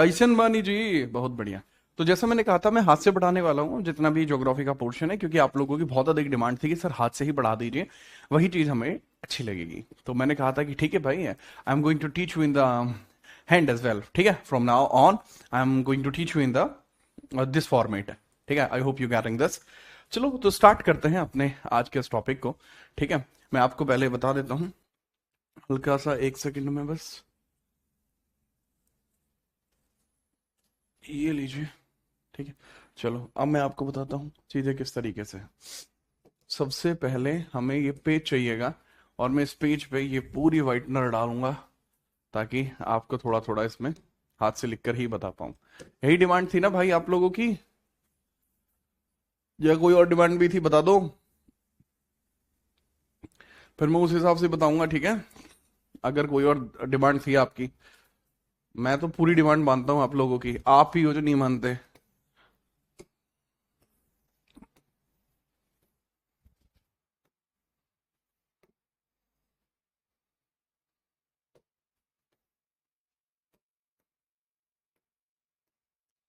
कैसन बानी जी, बहुत बढ़िया। तो जैसा मैंने कहा था, मैं हाथ से पढ़ाने वाला हूँ जितना भी ज्योग्राफी का पोर्शन है, क्योंकि आप लोगों की बहुत अधिक डिमांड थी कि सर हाथ से ही पढ़ा दीजिए, वही चीज हमें अच्छी लगेगी। तो मैंने कहा था कि ठीक है भाई, I am going to teach you in the hand as well. ठीक है, from now on I am going to teach you in the this format. ठीक है, I hope you getting this. चलो तो स्टार्ट करते हैं अपने आज के इस टॉपिक को। ठीक है, मैं आपको पहले बता देता हूँ, हल्का सा, एक सेकंड में बस, ये लीजिए। ठीक है, चलो अब मैं आपको बताता हूँ चीजें किस तरीके से। सबसे पहले हमें ये पेज चाहिएगा, और मैं इस पेज पे ये पूरी व्हाइटनर डालूंगा, ताकि आपको थोड़ा थोड़ा इसमें हाथ से लिखकर ही बता पाऊं। यही डिमांड थी ना भाई आप लोगों की, या कोई और डिमांड भी थी? बता दो, फिर मैं उस हिसाब से बताऊंगा। ठीक है, अगर कोई और डिमांड थी आपकी। मैं तो पूरी डिमांड मानता हूं आप लोगों की, आप ही हो जो नहीं मानते।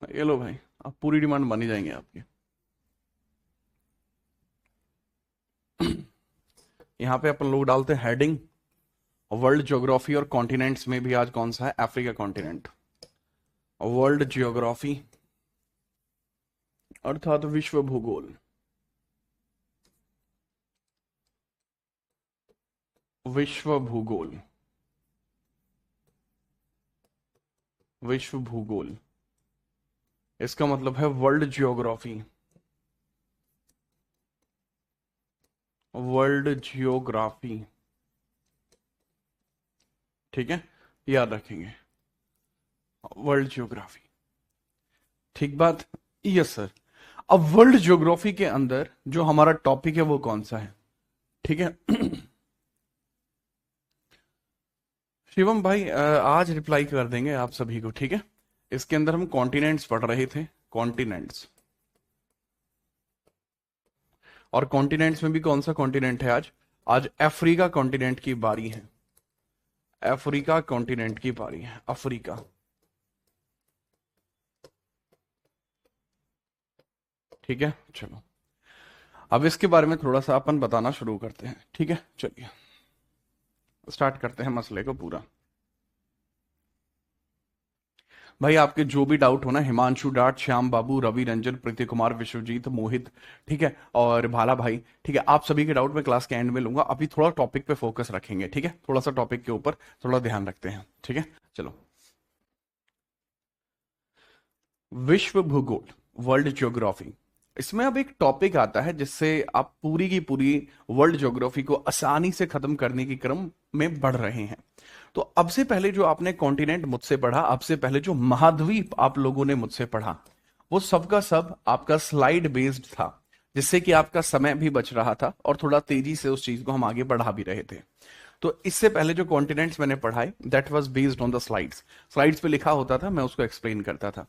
ये लो भाई, आप पूरी डिमांड मान ही जाएंगे आपकी। यहाँ पे अपन लोग डालते हैं हेडिंग, वर्ल्ड ज्योग्राफी, और कॉन्टिनेंट्स में भी आज कौन सा है? Africa continent. वर्ल्ड ज्योग्राफी अर्थात विश्व भूगोल। विश्व भूगोल, विश्व भूगोल, इसका मतलब है वर्ल्ड ज्योग्राफी। वर्ल्ड जियोग्राफी, ठीक है, याद रखेंगे, वर्ल्ड ज्योग्राफी। ठीक बात, यस सर। अब वर्ल्ड ज्योग्राफी के अंदर जो हमारा टॉपिक है वो कौन सा है? ठीक है। शिवम भाई आज रिप्लाई कर देंगे आप सभी को। ठीक है, इसके अंदर हम कॉन्टिनेंट्स पढ़ रहे थे, कॉन्टिनेंट्स। और कॉन्टिनेंट्स में भी कौन सा कॉन्टिनेंट है आज? आज अफ्रीका कॉन्टिनेंट की बारी है। अफ्रीका कॉन्टिनेंट की बारी है, अफ्रीका। ठीक है, चलो अब इसके बारे में थोड़ा सा अपन बताना शुरू करते हैं। ठीक है, चलिए स्टार्ट करते हैं मसले को पूरा। भाई आपके जो भी डाउट हो ना, हिमांशु डाट, श्याम बाबू, रवि रंजन, प्रीति कुमार, विश्वजीत, मोहित, ठीक है, और भाला भाई, ठीक है, आप सभी के डाउट मैं क्लास के एंड में लूंगा। अभी थोड़ा टॉपिक पे फोकस रखेंगे। ठीक है, थोड़ा सा टॉपिक के ऊपर थोड़ा ध्यान रखते हैं। ठीक है, चलो। विश्व भूगोल, वर्ल्ड ज्योग्राफी, इसमें अब एक टॉपिक आता है जिससे आप पूरी की पूरी वर्ल्ड ज्योग्राफी को आसानी से खत्म करने के क्रम में बढ़ रहे हैं। तो अब से पहले जो आपने कॉन्टिनेंट मुझसे पढ़ा, अब से पहले जो महाद्वीप आप लोगों ने मुझसे पढ़ा, वो सबका सब आपका स्लाइड बेस्ड था, जिससे कि आपका समय भी बच रहा था और थोड़ा तेजी से उस चीज को हम आगे बढ़ा भी रहे थे। तो इससे पहले जो कॉन्टिनेंट्स मैंने पढ़ाए, that was based on the slides. Slides पे लिखा होता था, मैं उसको एक्सप्लेन करता था।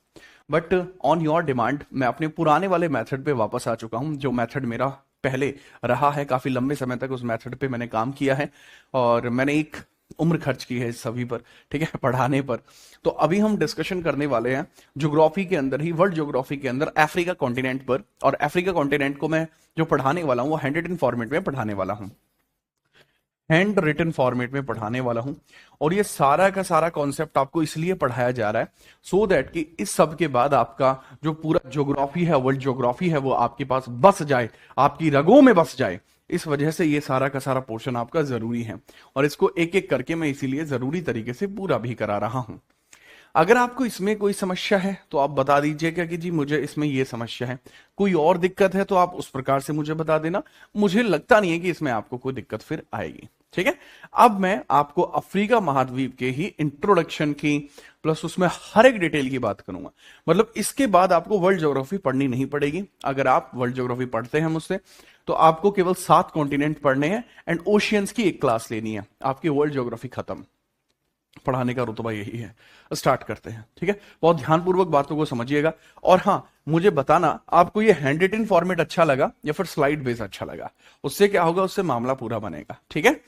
बट ऑन योर डिमांड मैं अपने पुराने वाले मेथड पे वापस आ चुका हूं, जो मेथड मेरा पहले रहा है। काफी लंबे समय तक उस मेथड पे मैंने काम किया है, और मैंने एक उम्र खर्च की है इस सभी पर, ठीक है, पढ़ाने पर। तो अभी हम डिस्कशन करने वाले हैं ज्योग्राफी के अंदर ही, वर्ल्ड ज्योग्राफी के अंदर अफ्रीका कॉन्टिनेंट पर। और अफ्रीका कॉन्टिनेंट को मैं जो पढ़ाने वाला हूं वो हैंड रिटन फॉर्मेट में पढ़ाने वाला हूं, हैंड रिटन फॉर्मेट में पढ़ाने वाला हूं। और ये सारा का सारा कॉन्सेप्ट आपको इसलिए पढ़ाया जा रहा है सो दैट कि इस सब के बाद आपका जो पूरा ज्योग्राफी है, वर्ल्ड ज्योग्राफी है, वो आपके पास बस जाए, आपकी रगों में बस जाए। इस वजह से ये सारा का सारा पोर्शन आपका जरूरी है, और इसको एक एक करके मैं इसीलिए जरूरी तरीके से पूरा भी करा रहा हूं। अगर आपको इसमें कोई समस्या है तो आप बता दीजिएगा कि जी मुझे इसमें ये समस्या है। कोई और दिक्कत है तो आप उस प्रकार से मुझे बता देना। मुझे लगता नहीं है कि इसमें आपको कोई दिक्कत फिर आएगी। ठीक है, अब मैं आपको अफ्रीका महाद्वीप के ही इंट्रोडक्शन की प्लस उसमें हर एक डिटेल की बात करूंगा। मतलब इसके बाद आपको वर्ल्ड ज्योग्राफी पढ़नी नहीं पड़ेगी। अगर आप वर्ल्ड ज्योग्राफी पढ़ते हैं मुझसे, तो आपको केवल 7 कॉन्टिनेंट पढ़ने हैं एंड ओशियंस की एक क्लास लेनी है, आपकी वर्ल्ड ज्योग्राफी खत्म। पढ़ाने का रुतबा यही है। स्टार्ट करते हैं। ठीक है, बहुत ध्यानपूर्वक बातों को समझिएगा। और हाँ, मुझे बताना आपको ये हैंड रिटन फॉर्मेट अच्छा लगा या फिर स्लाइड बेस अच्छा लगा। उससे क्या होगा, उससे मामला पूरा बनेगा। ठीक है,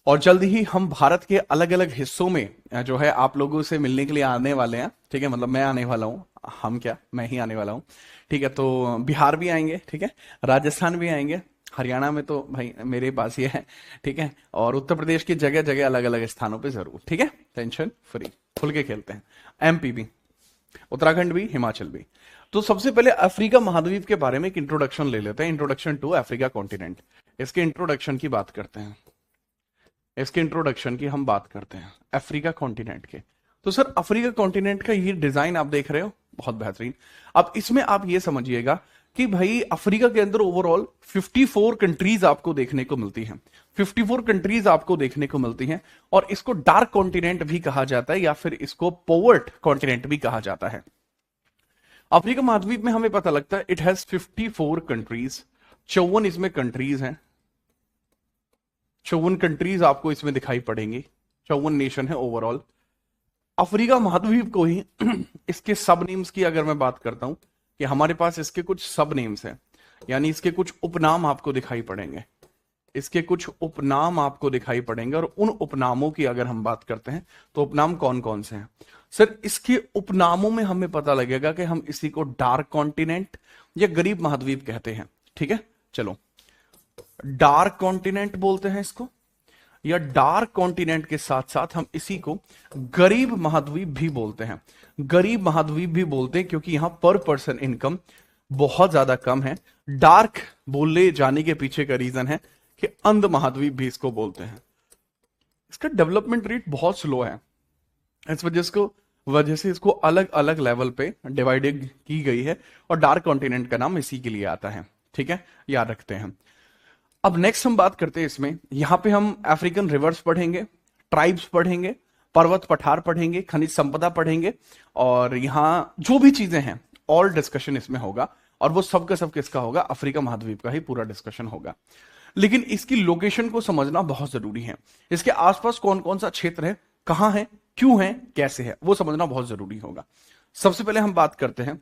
और जल्द ही हम भारत के अलग अलग हिस्सों में जो है आप लोगों से मिलने के लिए आने वाले हैं। ठीक है, मतलब मैं आने वाला हूँ, हम क्या, मैं ही आने वाला हूँ। ठीक है, तो बिहार भी आएंगे, ठीक है, राजस्थान भी आएंगे, हरियाणा में तो भाई मेरे पास ही है, ठीक है, और उत्तर प्रदेश की जगह जगह अलग अलग स्थानों पे जरूर, ठीक है, टेंशन फ्री, खुल के खेलते हैं। एमपी भी, उत्तराखंड भी, हिमाचल भी। तो सबसे पहले अफ्रीका महाद्वीप के बारे में एक इंट्रोडक्शन ले लेते हैं, इंट्रोडक्शन टू अफ्रीका कॉन्टिनेंट। इसके इंट्रोडक्शन की बात करते हैं, इसके इंट्रोडक्शन की हम बात करते हैं अफ्रीका कॉन्टिनेंट के। तो सर अफ्रीका कॉन्टिनेंट का ये डिजाइन आप देख रहे हो, बहुत बेहतरीन। अब इसमें आप ये समझिएगा कि भाई अफ्रीका के अंदर ओवरऑल 54 कंट्रीज आपको देखने को मिलती हैं, 54 कंट्रीज आपको देखने को मिलती हैं। और इसको डार्क कॉन्टिनेंट भी कहा जाता है या फिर इसको पोवर्ट कॉन्टिनेंट भी कहा जाता है। अफ्रीका महाद्वीप में हमें पता लगता है इट हैज 54 कंट्रीज, 54 इसमें कंट्रीज हैं, 54 कंट्रीज आपको इसमें दिखाई पड़ेंगी, 54 नेशन है ओवरऑल। अफ्रीका महाद्वीप को ही इसके सब नेम्स की अगर मैं बात करता हूं कि हमारे पास इसके कुछ सब नेम्स हैं, यानी इसके कुछ उपनाम आपको दिखाई पड़ेंगे, इसके कुछ उपनाम आपको दिखाई पड़ेंगे। और उन उपनामों की अगर हम बात करते हैं तो उपनाम कौन कौन से हैं सर? इसके उपनामों में हमें पता लगेगा कि हम इसी को डार्क कॉन्टिनेंट या गरीब महाद्वीप कहते हैं। ठीक है, चलो डार्क कॉन्टिनेंट बोलते हैं इसको, या डार्क कॉन्टिनेंट के साथ साथ हम इसी को गरीब महाद्वीप भी बोलते हैं। गरीब महाद्वीप भी बोलते हैं क्योंकि यहां पर पर्सन इनकम बहुत ज्यादा कम है। डार्क बोले जाने के पीछे का रीजन है कि अंध महाद्वीप भी इसको बोलते हैं। इसका डेवलपमेंट रेट बहुत स्लो है, इस वजह से इसको अलग अलग लेवल पे डिवाइडेड की गई है और डार्क कॉन्टिनेंट का नाम इसी के लिए आता है। ठीक है, याद रखते हैं। अब नेक्स्ट हम बात करते हैं इसमें, यहां पे हम अफ्रीकन रिवर्स पढ़ेंगे, ट्राइब्स पढ़ेंगे, पर्वत पठार पढ़ेंगे, खनिज संपदा पढ़ेंगे, और यहां जो भी चीजें हैं ऑल डिस्कशन इसमें होगा। और वो सबका सब किसका होगा? अफ्रीका महाद्वीप का ही पूरा डिस्कशन होगा। लेकिन इसकी लोकेशन को समझना बहुत जरूरी है, इसके आसपास कौन कौन सा क्षेत्र है, कहां है, क्यों है, कैसे है, वो समझना बहुत जरूरी होगा। सबसे पहले हम बात करते हैं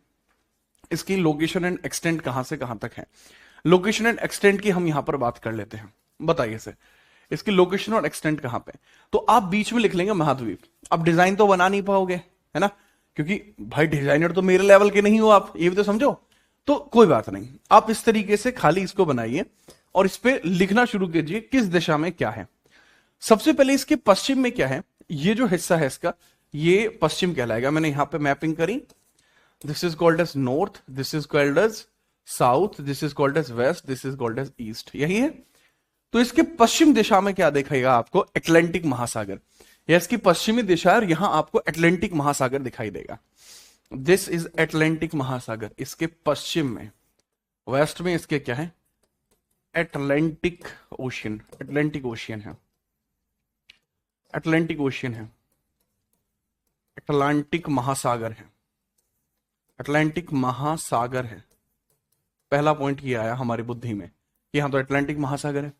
इसकी लोकेशन एंड एक्सटेंट कहां से कहां तक है। लोकेशन एंड एक्सटेंट की हम यहां पर बात कर लेते हैं। बताइए सर इसकी लोकेशन और एक्सटेंट कहां पे? तो आप बीच में लिख लेंगे महाद्वीप। अब डिजाइन तो बना नहीं पाओगे, है ना, क्योंकि भाई डिजाइनर तो मेरे लेवल के नहीं हो आप, ये भी तो समझो। तो कोई बात नहीं, आप इस तरीके से खाली इसको बनाइए और इस पे लिखना शुरू कीजिए किस दिशा में क्या है। सबसे पहले इसके पश्चिम में क्या है, ये जो हिस्सा है इसका, ये पश्चिम कहलाएगा। मैंने यहां पे मैपिंग करी, this is called as north, this is called as south, this is called as west, this is called as east, यही है। तो इसके पश्चिम दिशा में क्या दिखाएगा आपको? अटलांटिक महासागर। यह इसकी पश्चिमी दिशा है और यहां आपको अटलांटिक महासागर दिखाई देगा। दिस इज अटलांटिक महासागर। इसके पश्चिम में, वेस्ट में इसके क्या है? अटलांटिक ओशियन, अटलांटिक ओशियन है, अटलांटिक ओशियन है, अटलांटिक महासागर है, अटलांटिक महासागर है। पहला पॉइंट ये आया हमारी बुद्धि में कि हाँ तो अटलांटिक महासागर है।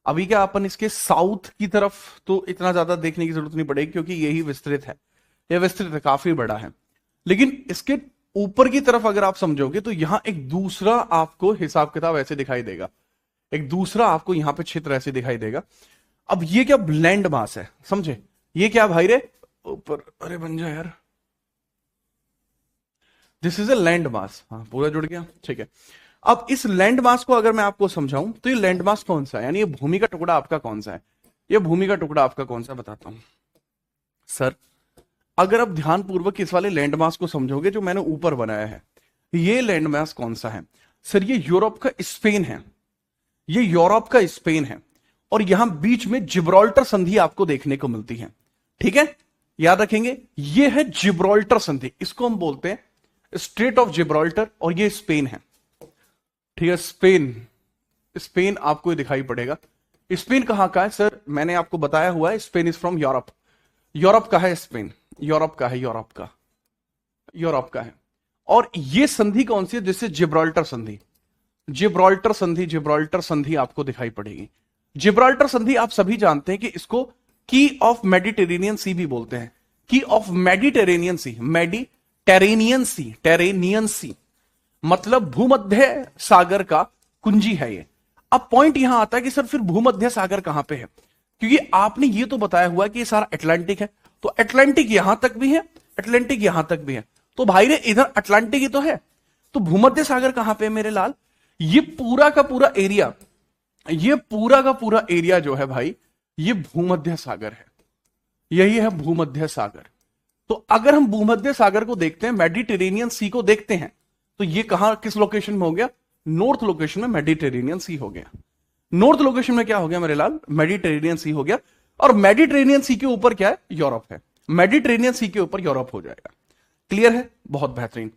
अभी क्या अपन इसके साउथ की तरफ तो इतना ज्यादा देखने की जरूरत नहीं पड़ेगी क्योंकि यही विस्तृत है, यह विस्तृत है, काफी बड़ा है। लेकिन इसके ऊपर की तरफ अगर आप समझोगे तो यहां एक दूसरा आपको हिसाब किताब ऐसे दिखाई देगा, एक दूसरा आपको यहां पे क्षेत्र ऐसे दिखाई देगा। अब ये क्या लैंड मास है, समझे? ये क्या भाई रे ऊपर, अरे बन जा यार, this is a land mass. हाँ पूरा जुड़ गया, ठीक है। अब इस लैंड मास को अगर मैं आपको समझाऊं तो ये लैंड मास कौन सा है, यानी ये भूमि का टुकड़ा आपका कौन सा है? ये भूमि का टुकड़ा आपका कौन सा, बताता हूं सर। अगर आप ध्यानपूर्वक इस वाले लैंड मास को समझोगे जो मैंने ऊपर बनाया है, ये लैंड मास कौन सा है सर? ये यूरोप का स्पेन है, ये यूरोप का स्पेन है। और यहां बीच में जिब्राल्टर संधि आपको देखने को मिलती है, ठीक है, याद रखेंगे। ये है जिब्राल्टर संधि, इसको हम बोलते हैं स्ट्रेट ऑफ जिब्राल्टर, और ये स्पेन है, ठीक है। स्पेन, स्पेन आपको दिखाई पड़ेगा। स्पेन कहां का है सर? मैंने आपको बताया हुआ है, Spain is from Europe. Europe का है स्पेन, यूरोप का है, यूरोप का, यूरोप का है। और ये संधि कौन सी है? जिससे जिब्राल्टर संधि, जिब्राल्टर संधि, जिब्राल्टर संधि आपको दिखाई पड़ेगी। जिब्राल्टर संधि आप सभी जानते हैं कि इसको की ऑफ मेडिटेरेनियन सी भी बोलते हैं। की ऑफ मेडिटेरेनियन सी, मेडिटेरेनियन सी, टेरेनियन सी मतलब भूमध्य सागर का कुंजी है ये। अब पॉइंट यहां आता है कि सर फिर भूमध्य सागर कहां पे है? क्योंकि आपने ये तो बताया हुआ है कि ये सारा अटलांटिक है, तो अटलांटिक यहां तक भी है, अटलांटिक यहां तक भी है, तो भाई रे इधर अटलांटिक ही तो है, तो भूमध्य सागर कहां पे है मेरे लाल? ये पूरा का पूरा एरिया, ये पूरा का पूरा एरिया जो है भाई, ये भूमध्य सागर है, यही है भूमध्य सागर। तो अगर हम भूमध्य सागर को देखते हैं, मेडिटेरेनियन सी को देखते हैं, तो ये कहां किस लोकेशन में हो गया? नॉर्थ लोकेशन में मेडिटेरेनियन सी हो गया। नॉर्थ लोकेशन में क्या हो गया मेरे लाल? मेडिटेरेनियन सी हो गया। और मेडिटेरेनियन सी के ऊपर क्या है? यूरोप है। मेडिटेरेनियन सी के ऊपर यूरोप हो जाएगा। क्लियर है? बहुत बेहतरीन।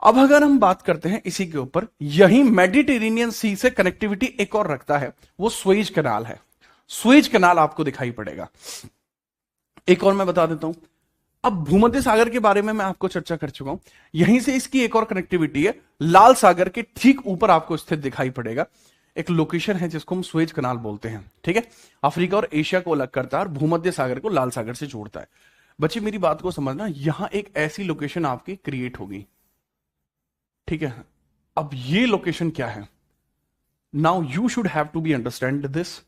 अब अगर हम बात करते हैं इसी के ऊपर, यही मेडिटेरेनियन सी से कनेक्टिविटी एक और रखता है, वो स्वेज कनाल है। स्वेज कनाल आपको दिखाई पड़ेगा। एक और मैं बता देता हूं, अब भूमध्य सागर के बारे में मैं आपको चर्चा कर चुका हूं, यहीं से इसकी एक और कनेक्टिविटी है, लाल सागर के ठीक ऊपर आपको स्थित दिखाई पड़ेगा एक लोकेशन है जिसको हम स्वेज कनाल बोलते हैं। ठीक है, अफ्रीका और एशिया को अलग करता है और भूमध्य सागर को लाल सागर से जोड़ता है। बच्चे मेरी बात को समझना, यहां एक ऐसी लोकेशन आपकी क्रिएट होगी। ठीक है, अब ये लोकेशन क्या है? Now you should have to be understand this.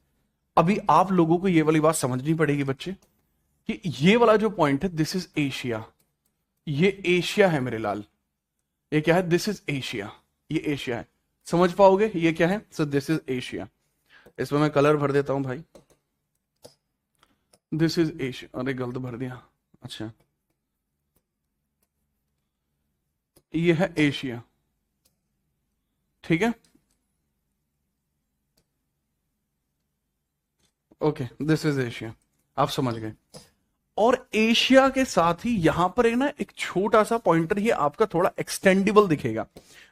अभी आप लोगों को ये वाली बात समझनी पड़ेगी बच्चे, कि ये वाला जो पॉइंट है, दिस इज एशिया, ये एशिया है मेरे लाल। ये क्या है? दिस इज एशिया, ये एशिया है। समझ पाओगे ये क्या है? So this is Asia. इसमें मैं कलर भर देता हूं भाई, दिस इज एशिया। अरे गलत भर दिया, अच्छा ये है एशिया। ठीक है, ओके, दिस इज एशिया, आप समझ गए। और एशिया के साथ ही यहां पर है ना एक छोटा सा पॉइंटर, ये आपका थोड़ा एक्सटेंडेबल दिखेगा।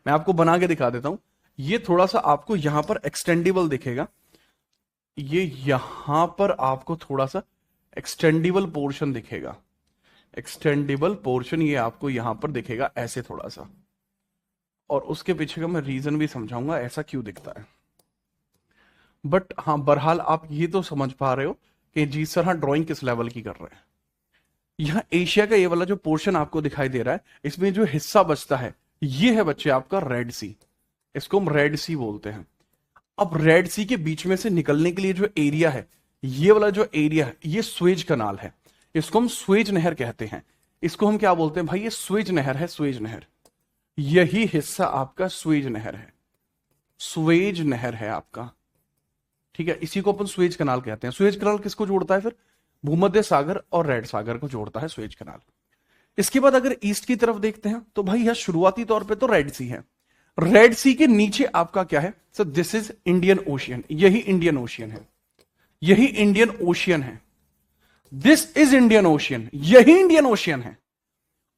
मैं आपको बना के दिखा देता हूं, ये थोड़ा सा आपको यहां पर एक्सटेंडेबल दिखेगा, ये यहां पर आपको थोड़ा सा एक्सटेंडेबल पोर्शन दिखेगा। एक्सटेंडेबल पोर्शन ये आपको यहां पर दिखेगा ऐसे थोड़ा सा, और उसके पीछे का मैं रीजन भी समझाऊंगा ऐसा क्यों दिखता है। बट हाँ, बहरहाल आप ये तो समझ पा रहे हो कि जी सर हाँ ड्राइंग किस लेवल की कर रहे हैं। यहां एशिया का ये वाला जो पोर्शन आपको दिखाई दे रहा है, इसमें जो हिस्सा बचता है, ये है बच्चे आपका रेड सी। इसको हम रेड सी बोलते हैं। अब रेड सी के बीच में से निकलने के लिए जो एरिया है, ये वाला जो एरिया है, ये स्वेज कनाल है। इसको हम स्वेज नहर कहते हैं। इसको हम क्या बोलते हैं भाई? ये स्वेज नहर है, स्वेज नहर। यही हिस्सा आपका स्वेज नहर है, स्वेज नहर है आपका। ठीक है, इसी को अपन स्वेज कनाल कहते हैं। स्वेज कनाल किसको जोड़ता है फिर? भूमध्य सागर और रेड सागर को जोड़ता है स्वेज कनाल। इसके बाद अगर ईस्ट की तरफ देखते हैं, तो भाई यह शुरुआती तौर पे तो रेड सी है। रेड सी के नीचे आपका क्या है? Sir this is Indian ocean, यही इंडियन ओशियन है, यही इंडियन ओशियन है। दिस इज इंडियन ओशियन, यही इंडियन ओशियन है।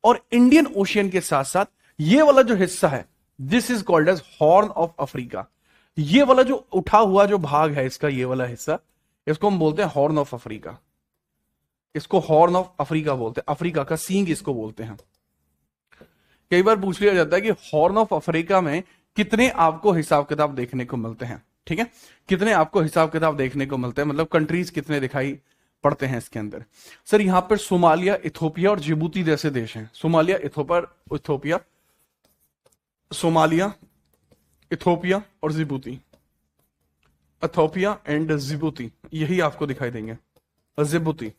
और इंडियन ओशियन के साथ साथ ये वाला जो हिस्सा है, this is called as horn of Africa. ये वाला जो उठा हुआ जो भाग है इसका, ये वाला हिस्सा, इसको हम बोलते हैं हॉर्न ऑफ अफ्रीका। इसको हॉर्न ऑफ अफ्रीका बोलते हैं, अफ्रीका का सींग इसको बोलते हैं। कई बार पूछ लिया जाता है कि हॉर्न ऑफ अफ्रीका में कितने आपको हिसाब किताब देखने को मिलते हैं। ठीक है, कितने आपको हिसाब किताब देखने को मिलते हैं, मतलब कंट्रीज कितने दिखाई पड़ते हैं इसके अंदर? सर यहां पर सोमालिया, इथोपिया और जिबूती जैसे देश हैं। सोमालिया, इथोपिया, सोमालिया, इथोपिया और जिबूती, इथोपिया एंड जिबूती, यही आपको दिखाई देंगे। जिबूती,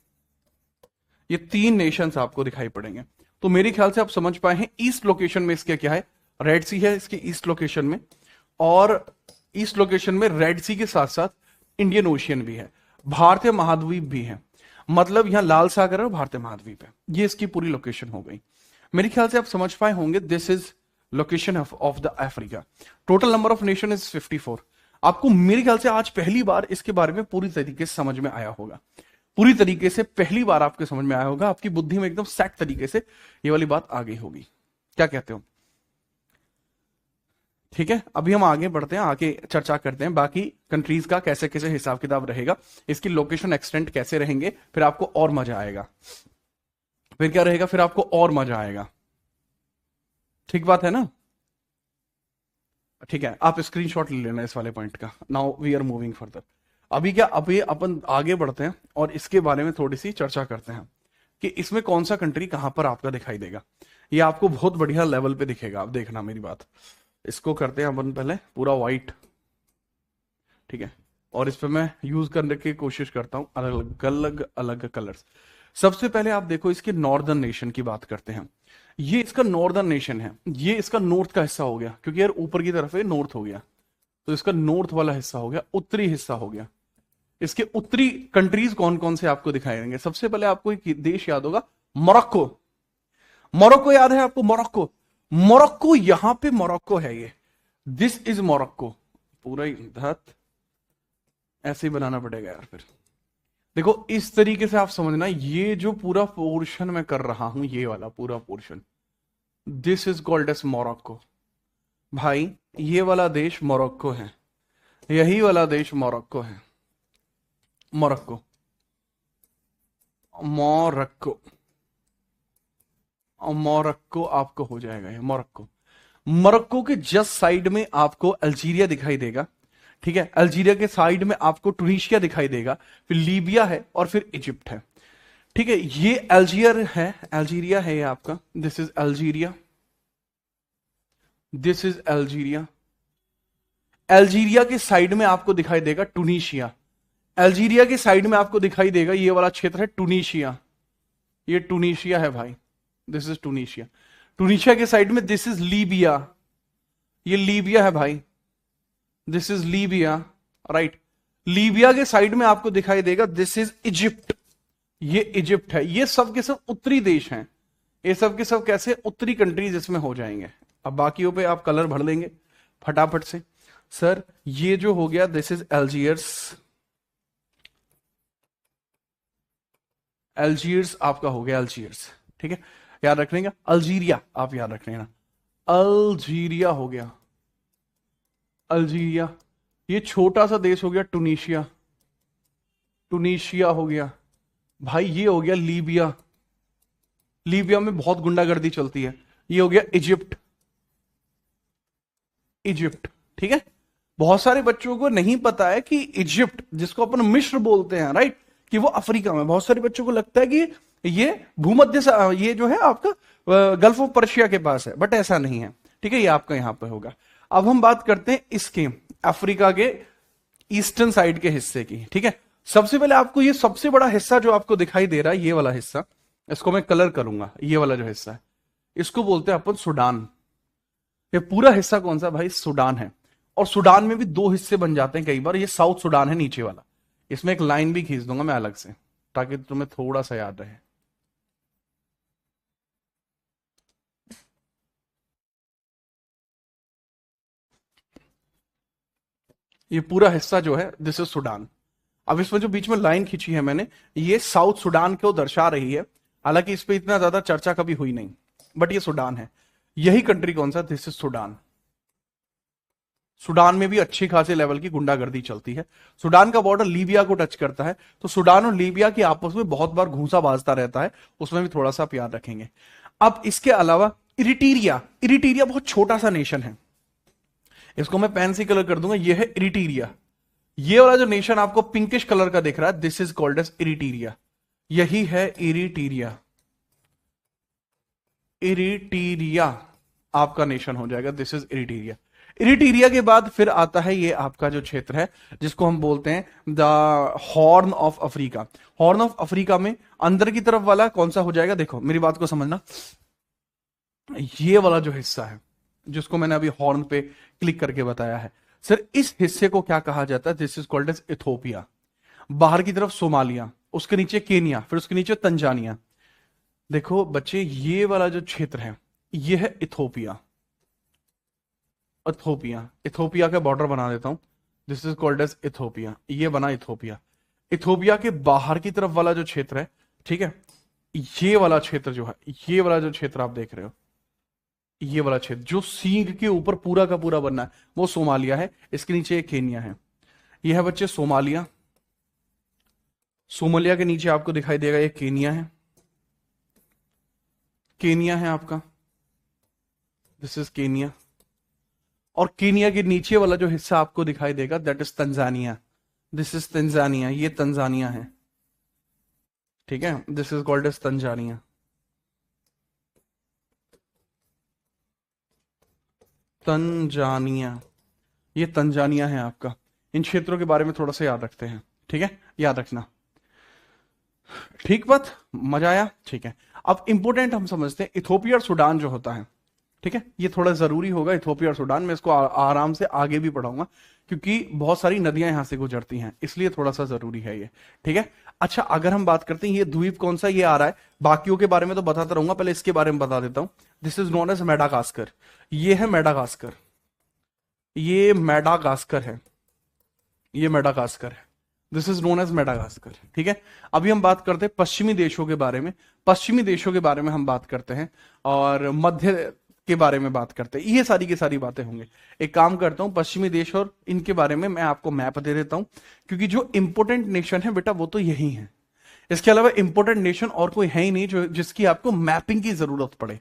ये तीन नेशंस आपको दिखाई पड़ेंगे। तो मेरे ख्याल से आप समझ पाए हैं, ईस्ट लोकेशन में इसके क्या है? रेड सी है इसके ईस्ट लोकेशन में, और ईस्ट लोकेशन में रेड सी के साथ साथ इंडियन ओशियन भी है, भारतीय महाद्वीप भी है। मतलब यहां लाल सागर और भारतीय महाद्वीप है। ये इसकी पूरी लोकेशन हो गई। मेरे ख्याल से आप समझ पाए होंगे, this is location of the Africa. Total number of nation is 54। आपको मेरे ख्याल से आज पहली बार इसके बारे में पूरी तरीके से समझ में आया होगा, पूरी तरीके से पहली बार आपके समझ में आया होगा, आपकी बुद्धि में एकदम सेट तरीके से ये वाली बात आ गई होगी। क्या कहते हो? ठीक है, अभी हम आगे बढ़ते हैं, आगे चर्चा करते हैं बाकी कंट्रीज का कैसे कैसे हिसाब किताब रहेगा, इसकी लोकेशन एक्सटेंट कैसे रहेंगे, फिर आपको और मजा आएगा। फिर क्या रहेगा? फिर आपको और मजा आएगा। ठीक बात है ना? ठीक है, आप स्क्रीनशॉट ले लेना इस वाले पॉइंट का। Now we are moving further. अभी क्या, अभी अपन आगे बढ़ते हैं और इसके बारे में थोड़ी सी चर्चा करते हैं कि इसमें कौन सा कंट्री कहां पर आपका दिखाई देगा। ये आपको बहुत बढ़िया लेवल पे दिखेगा, आप देखना मेरी बात। इसको करते हैं अपन पहले पूरा व्हाइट। ठीक है, और इस पे मैं यूज करने की कोशिश करता हूं अलग अलग अलग कलर्स। सबसे पहले आप देखो इसके नॉर्दर्न नेशन की बात करते हैं। ये इसका नॉर्दर्न नेशन है, ये इसका नॉर्थ का हिस्सा हो गया, क्योंकि यार ऊपर की तरफ है नॉर्थ हो गया, तो इसका नॉर्थ वाला हिस्सा हो गया, उत्तरी हिस्सा हो गया। इसके उत्तरी कंट्रीज कौन कौन से आपको दिखाई देंगे? सबसे पहले आपको एक देश याद होगा, मोरक्को। मोरक्को याद है आपको? मोरक्को, मोरक्को, यहां पे मोरक्को है ये, दिस इज मोरक्को। पूरा ही धत ऐसे ही बनाना पड़ेगा यार फिर। देखो इस तरीके से आप समझना, ये जो पूरा पोर्शन मैं कर रहा हूं, ये वाला पूरा portion, this is called S Morocco. भाई ये वाला देश मोरक्को है, यही वाला देश मोरक्को है, मोरक्को, मोरक्को, मोरक्को आपको हो जाएगा ये मोरक्को। मोरक्को के जस्ट साइड में आपको अल्जीरिया दिखाई देगा, ठीक है, अल्जीरिया के साइड में आपको टूनिशिया दिखाई देगा, फिर लीबिया है और फिर इजिप्ट है, ठीक है। ये अल्जीरिया है, अल्जीरिया है ये आपका, this is Algeria, this is Algeria. Algeria के साइड में आपको दिखाई देगा टूनिशिया, अल्जीरिया के साइड में आपको दिखाई देगा ये वाला क्षेत्र है टूनिशिया, ये टूनिशिया है भाई, दिस इज टूनिशिया। टूनिशिया के साइड में दिस इज लीबिया, ये लीबिया है भाई, this is Libya, right. Libya के साइड में आपको दिखाई देगा दिस इज इजिप्ट, ये इजिप्ट है। ये सब के सब उत्तरी देश हैं, ये सब के सब कैसे उत्तरी कंट्रीज इसमें हो जाएंगे। अब बाकियों पे आप कलर भर देंगे फटाफट से। सर ये जो हो गया दिस इज अल्जीयर्स, अल्जीयर्स आपका हो गया, अल्जीयर्स, ठीक है, याद रख लेंगे। अल्जीरिया आप याद रख लेना, अल्जीरिया हो गया, अल्जीरिया। ये छोटा सा देश हो गया टूनिशिया, टूनिशिया हो गया भाई। ये हो गया लीबिया, लीबिया में बहुत गुंडागर्दी चलती है। ये हो गया इजिप्ट, इजिप्ट, ठीक है। बहुत सारे बच्चों को नहीं पता है कि इजिप्ट, जिसको अपन मिस्र बोलते हैं, राइट, कि वो अफ्रीका में। बहुत सारे बच्चों को लगता है कि ये भूमध्य, ये जो है आपका गल्फ ऑफ पर्शिया के पास है, बट ऐसा नहीं है, ठीक है, ये आपका यहां पे होगा। अब हम बात करते हैं इसके अफ्रीका के ईस्टर्न साइड के हिस्से की, ठीक है। सबसे पहले आपको ये सबसे बड़ा हिस्सा जो आपको दिखाई दे रहा है, ये वाला हिस्सा, इसको मैं कलर करूंगा, ये वाला जो हिस्सा है इसको बोलते हैं अपन सूडान। ये पूरा हिस्सा कौन सा भाई? सूडान है। और सूडान में भी दो हिस्से बन जाते हैं कई बार। ये साउथ सूडान है नीचे वाला, इसमें एक लाइन भी खींच दूंगा मैं अलग से, ताकि तुम्हें थोड़ा सा याद रहे। ये पूरा हिस्सा जो है दिस इज सूडान। अब इसमें जो बीच में लाइन खींची है मैंने, ये साउथ सूडान को दर्शा रही है। हालांकि इस पे इतना ज्यादा चर्चा कभी हुई नहीं, बट ये सूडान है। यही कंट्री कौन सा? This is Sudan. सूडान में भी अच्छी खासी लेवल की गुंडागर्दी चलती है। सूडान का बॉर्डर लीबिया को टच करता है, तो सूडान और लीबिया की आपस में बहुत बार घूसा बाजता रहता है, उसमें भी थोड़ा सा आप याद रखेंगे। अब इसके अलावा इरिटीरिया, इरिटीरिया बहुत छोटा सा नेशन है, इसको मैं पेन से कलर कर दूंगा, ये है इरिटीरिया। ये वाला जो नेशन आपको पिंकिश कलर का दिख रहा है, दिस इज कॉल्ड एज इरिटीरिया, यही है इरिटीरिया। इरिटीरिया आपका नेशन हो जाएगा, दिस इज इरिटीरिया। इरिटीरिया के बाद फिर आता है ये आपका जो क्षेत्र है, जिसको हम बोलते हैं the horn of Africa. Horn of Africa में अंदर की तरफ वाला कौन सा हो जाएगा? देखो मेरी बात को समझना, ये वाला जो हिस्सा है जिसको मैंने अभी हॉर्न पे क्लिक करके बताया है, सर इस हिस्से को क्या कहा जाता है? This is called as Ethiopia. बाहर की तरफ सोमालिया, उसके नीचे केनिया, फिर उसके नीचे तंजानिया। देखो बच्चे ये वाला जो क्षेत्र है ये है इथोपिया, इथोपिया, इथोपिया का बॉर्डर बना देता हूं, this is called as Ethiopia. ये बना इथोपिया। इथोपिया के बाहर की तरफ वाला जो क्षेत्र है, ठीक है, ये वाला क्षेत्र जो है, ये वाला जो क्षेत्र आप देख रहे हो, ये वाला क्षेत्र जो सींग के ऊपर पूरा का पूरा बनना है, वो सोमालिया है। इसके नीचे एक केनिया है, यह है बच्चे सोमालिया। सोमालिया के नीचे आपको दिखाई देगा ये केनिया है, केनिया है आपका, दिस इज केनिया। और केनिया के नीचे वाला जो हिस्सा आपको दिखाई देगा that is Tanzania, this is Tanzania, ये तंजानिया है, ठीक है, this is called as Tanzania. Tanzania, ये तंजानिया है आपका। इन क्षेत्रों के बारे में थोड़ा सा याद रखते हैं, ठीक है, याद रखना। ठीक बात, मजा आया, ठीक है। अब इंपोर्टेंट हम समझते हैं इथोपिया और सूडान जो होता है, ठीक है, ये थोड़ा जरूरी होगा। इथोपिया और सूडान में इसको आराम से आगे भी पढ़ाऊंगा, क्योंकि बहुत सारी नदियां यहां से गुजरती हैं, इसलिए थोड़ा सा जरूरी है ये, ठीक है। अच्छा, अगर हम बात करते हैं ये द्वीप कौन सा ये आ रहा है, बाकियों के बारे में तो बताता रहूंगा, पहले इसके बारे में बता देता हूं। This is known as Madagascar, ये है मेडागास्कर, ये मेडागास्कर है, ये मेडागास्कर है, this is known as Madagascar, ठीक है। अभी हम बात करते हैं पश्चिमी देशों के बारे में, पश्चिमी देशों के बारे में हम बात करते हैं, और मध्य के बारे में बात करते हैं, ये सारी की सारी बातें होंगे। एक काम करता हूं, पश्चिमी देश और इनके बारे में मैं आपको मैप दे देता हूं, क्योंकि जो इंपोर्टेंट नेशन है बेटा वो तो यही है, इसके अलावा इंपोर्टेंट नेशन और कोई है ही नहीं जो जिसकी आपको मैपिंग की जरूरत पड़े।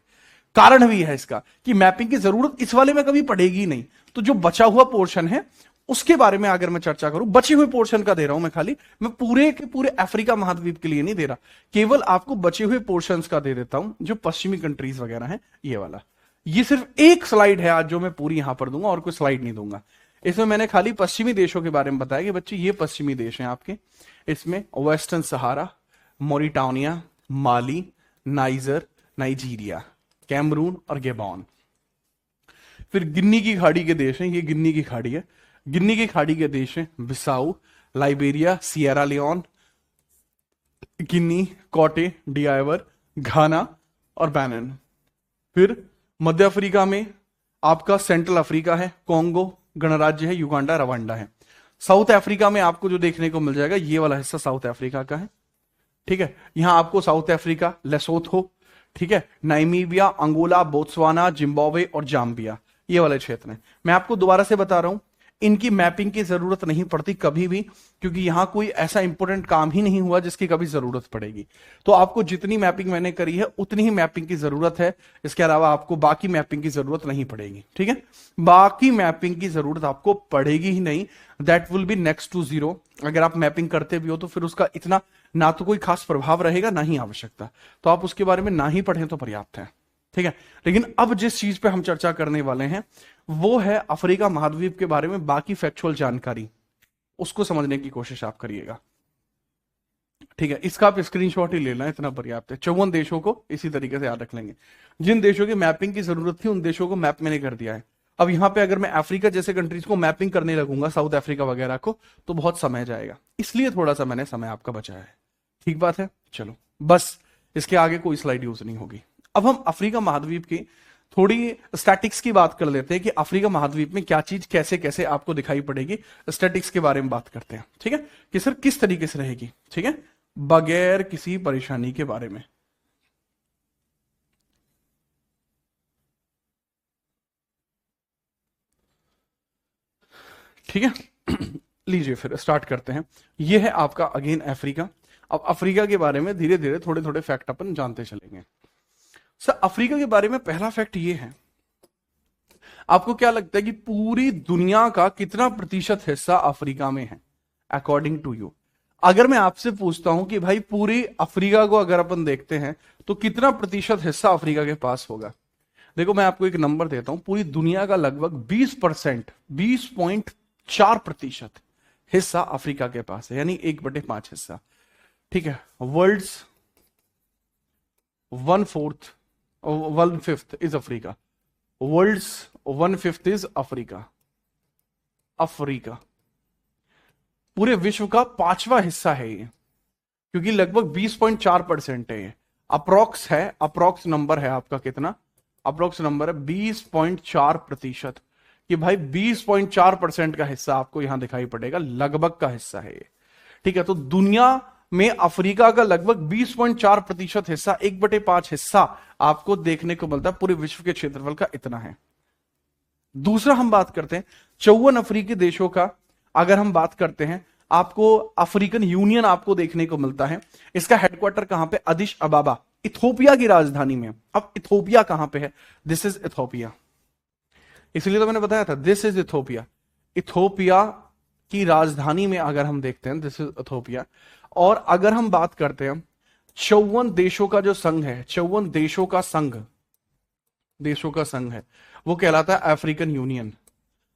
कारण भी है इसका कि मैपिंग की जरूरत इस वाले में कभी पड़ेगी नहीं, तो जो बचा हुआ पोर्शन है उसके बारे में अगर मैं चर्चा करूं, बचे हुए पोर्शन का दे रहा हूं मैं, खाली मैं पूरे के पूरे अफ्रीका महाद्वीप के लिए नहीं दे रहा, केवल आपको बचे हुए पोर्शंस का दे देता हूं, जो पश्चिमी कंट्रीज वगैरह हैं, ये वाला। ये सिर्फ एक स्लाइड है आज जो मैं पूरी यहां पर दूंगा, और कोई स्लाइड नहीं दूंगा। इसमें मैंने खाली पश्चिमी देशों के बारे में बताया कि बच्चे ये पश्चिमी देश हैं आपके, इसमें वेस्टर्न सहारा, मोरिटानिया, माली, नाइजर, नाइजीरिया, कैमरून और गेबॉन। फिर गिन्नी की खाड़ी के देश हैं, ये गिन्नी की खाड़ी है, गिन्नी की खाड़ी के देश हैं बिसाऊ, लाइबेरिया, सियरा लियोन, गिन्नी, कोटे डियावर, घाना और बैनन। फिर मध्य अफ्रीका में आपका सेंट्रल अफ्रीका है, कोंगो गणराज्य है, युगांडा, रवांडा है। साउथ अफ्रीका में आपको जो देखने को मिल जाएगा ये वाला हिस्सा साउथ अफ्रीका का है, ठीक है। यहां आपको साउथ अफ्रीका, लेसोथो, ठीक है, नाइमीबिया, अंगोला, बोत्सवाना, जिम्बाब्वे और जाम्बिया, ये वाले क्षेत्र हैं। मैं आपको दोबारा से बता रहा हूं, इनकी मैपिंग की जरूरत नहीं पड़ती कभी भी, क्योंकि यहां कोई ऐसा इंपॉर्टेंट काम ही नहीं हुआ जिसकी कभी जरूरत पड़ेगी। तो आपको जितनी मैपिंग मैंने करी है उतनी ही मैपिंग की जरूरत है, इसके अलावा आपको बाकी मैपिंग की जरूरत नहीं पड़ेगी, ठीक है। बाकी मैपिंग की जरूरत आपको पड़ेगी ही नहीं, that will be next to zero. अगर आप मैपिंग करते भी हो तो फिर उसका इतना ना तो कोई खास प्रभाव रहेगा, ना ही आवश्यकता, तो आप उसके बारे में ना ही पढ़ें तो पर्याप्त है, ठीक है। लेकिन अब जिस चीज पे हम चर्चा करने वाले हैं वो है अफ्रीका महाद्वीप के बारे में बाकी फैक्चुअल जानकारी, उसको समझने की कोशिश आप करिएगा, ठीक है। इसका आप स्क्रीनशॉट ही लेना, इतना पर्याप्त है। 54 देशों को इसी तरीके से याद रख लेंगे। जिन देशों की मैपिंग की जरूरत थी उन देशों को मैप मैंने कर दिया है। अब यहां पे अगर मैं अफ्रीका जैसे कंट्रीज को मैपिंग करने लगूंगा, साउथ अफ्रीका वगैरह को, तो बहुत समय जाएगा, इसलिए थोड़ा सा मैंने समय आपका बचाया है, ठीक बात है। चलो बस, इसके आगे कोई स्लाइड यूज नहीं होगी। अब हम अफ्रीका महाद्वीप की थोड़ी स्टैटिक्स की बात कर लेते हैं कि अफ्रीका महाद्वीप में क्या चीज कैसे कैसे आपको दिखाई पड़ेगी, स्टैटिक्स के बारे में बात करते हैं, ठीक है, कि सर किस तरीके से रहेगी, ठीक है, बगैर किसी परेशानी के बारे में। ठीक है लीजिए फिर स्टार्ट करते हैं। यह है आपका अगेन अफ्रीका। अब अफ्रीका के बारे में धीरे धीरे थोड़े थोड़े फैक्ट अपन जानते चलेंगे। सर अफ्रीका के बारे में पहला फैक्ट ये है, आपको क्या लगता है कि पूरी दुनिया का कितना प्रतिशत हिस्सा अफ्रीका में है अकॉर्डिंग टू यू? अगर मैं आपसे पूछता हूं कि भाई पूरी अफ्रीका को अगर अपन देखते हैं तो कितना प्रतिशत हिस्सा अफ्रीका के पास होगा? देखो मैं आपको एक नंबर देता हूं, पूरी दुनिया का लगभग 20%, 20.4% हिस्सा अफ्रीका के पास है, यानी 1/5 हिस्सा, ठीक है। World's 1/5 is Africa, world's 1/5 is Africa. Africa पूरे विश्व का 5वां हिस्सा है ये, क्योंकि लगभग 20.4% है ये। अप्रोक्स है, अप्रोक्स नंबर है आपका कितना? अप्रोक्स नंबर है 20.4%, कि भाई 20.4% का हिस्सा आपको यहां दिखाई पड़ेगा, लगभग का हिस्सा है ये, ठीक है। तो दुनिया में अफ्रीका का लगभग 20.4% हिस्सा, 1/5 हिस्सा आपको देखने को मिलता है, पूरे विश्व के क्षेत्रफल का इतना है। दूसरा हम बात करते हैं 54 अफ्रीकी देशों का, अगर हम बात करते हैं, आपको अफ्रीकन यूनियन आपको देखने को मिलता है। इसका हेडक्वार्टर कहां पे? अदिश अबाबा, इथोपिया की राजधानी में। अब इथोपिया कहां पे है? दिस इज इथोपिया, इसलिए तो मैंने बताया था दिस इज इथोपिया। इथोपिया की राजधानी में अगर हम देखते हैं, दिस इज इथोपिया। और अगर हम बात करते हैं 54 देशों का जो संघ है, 54 देशों का संघ है, वो कहलाता है अफ्रीकन यूनियन।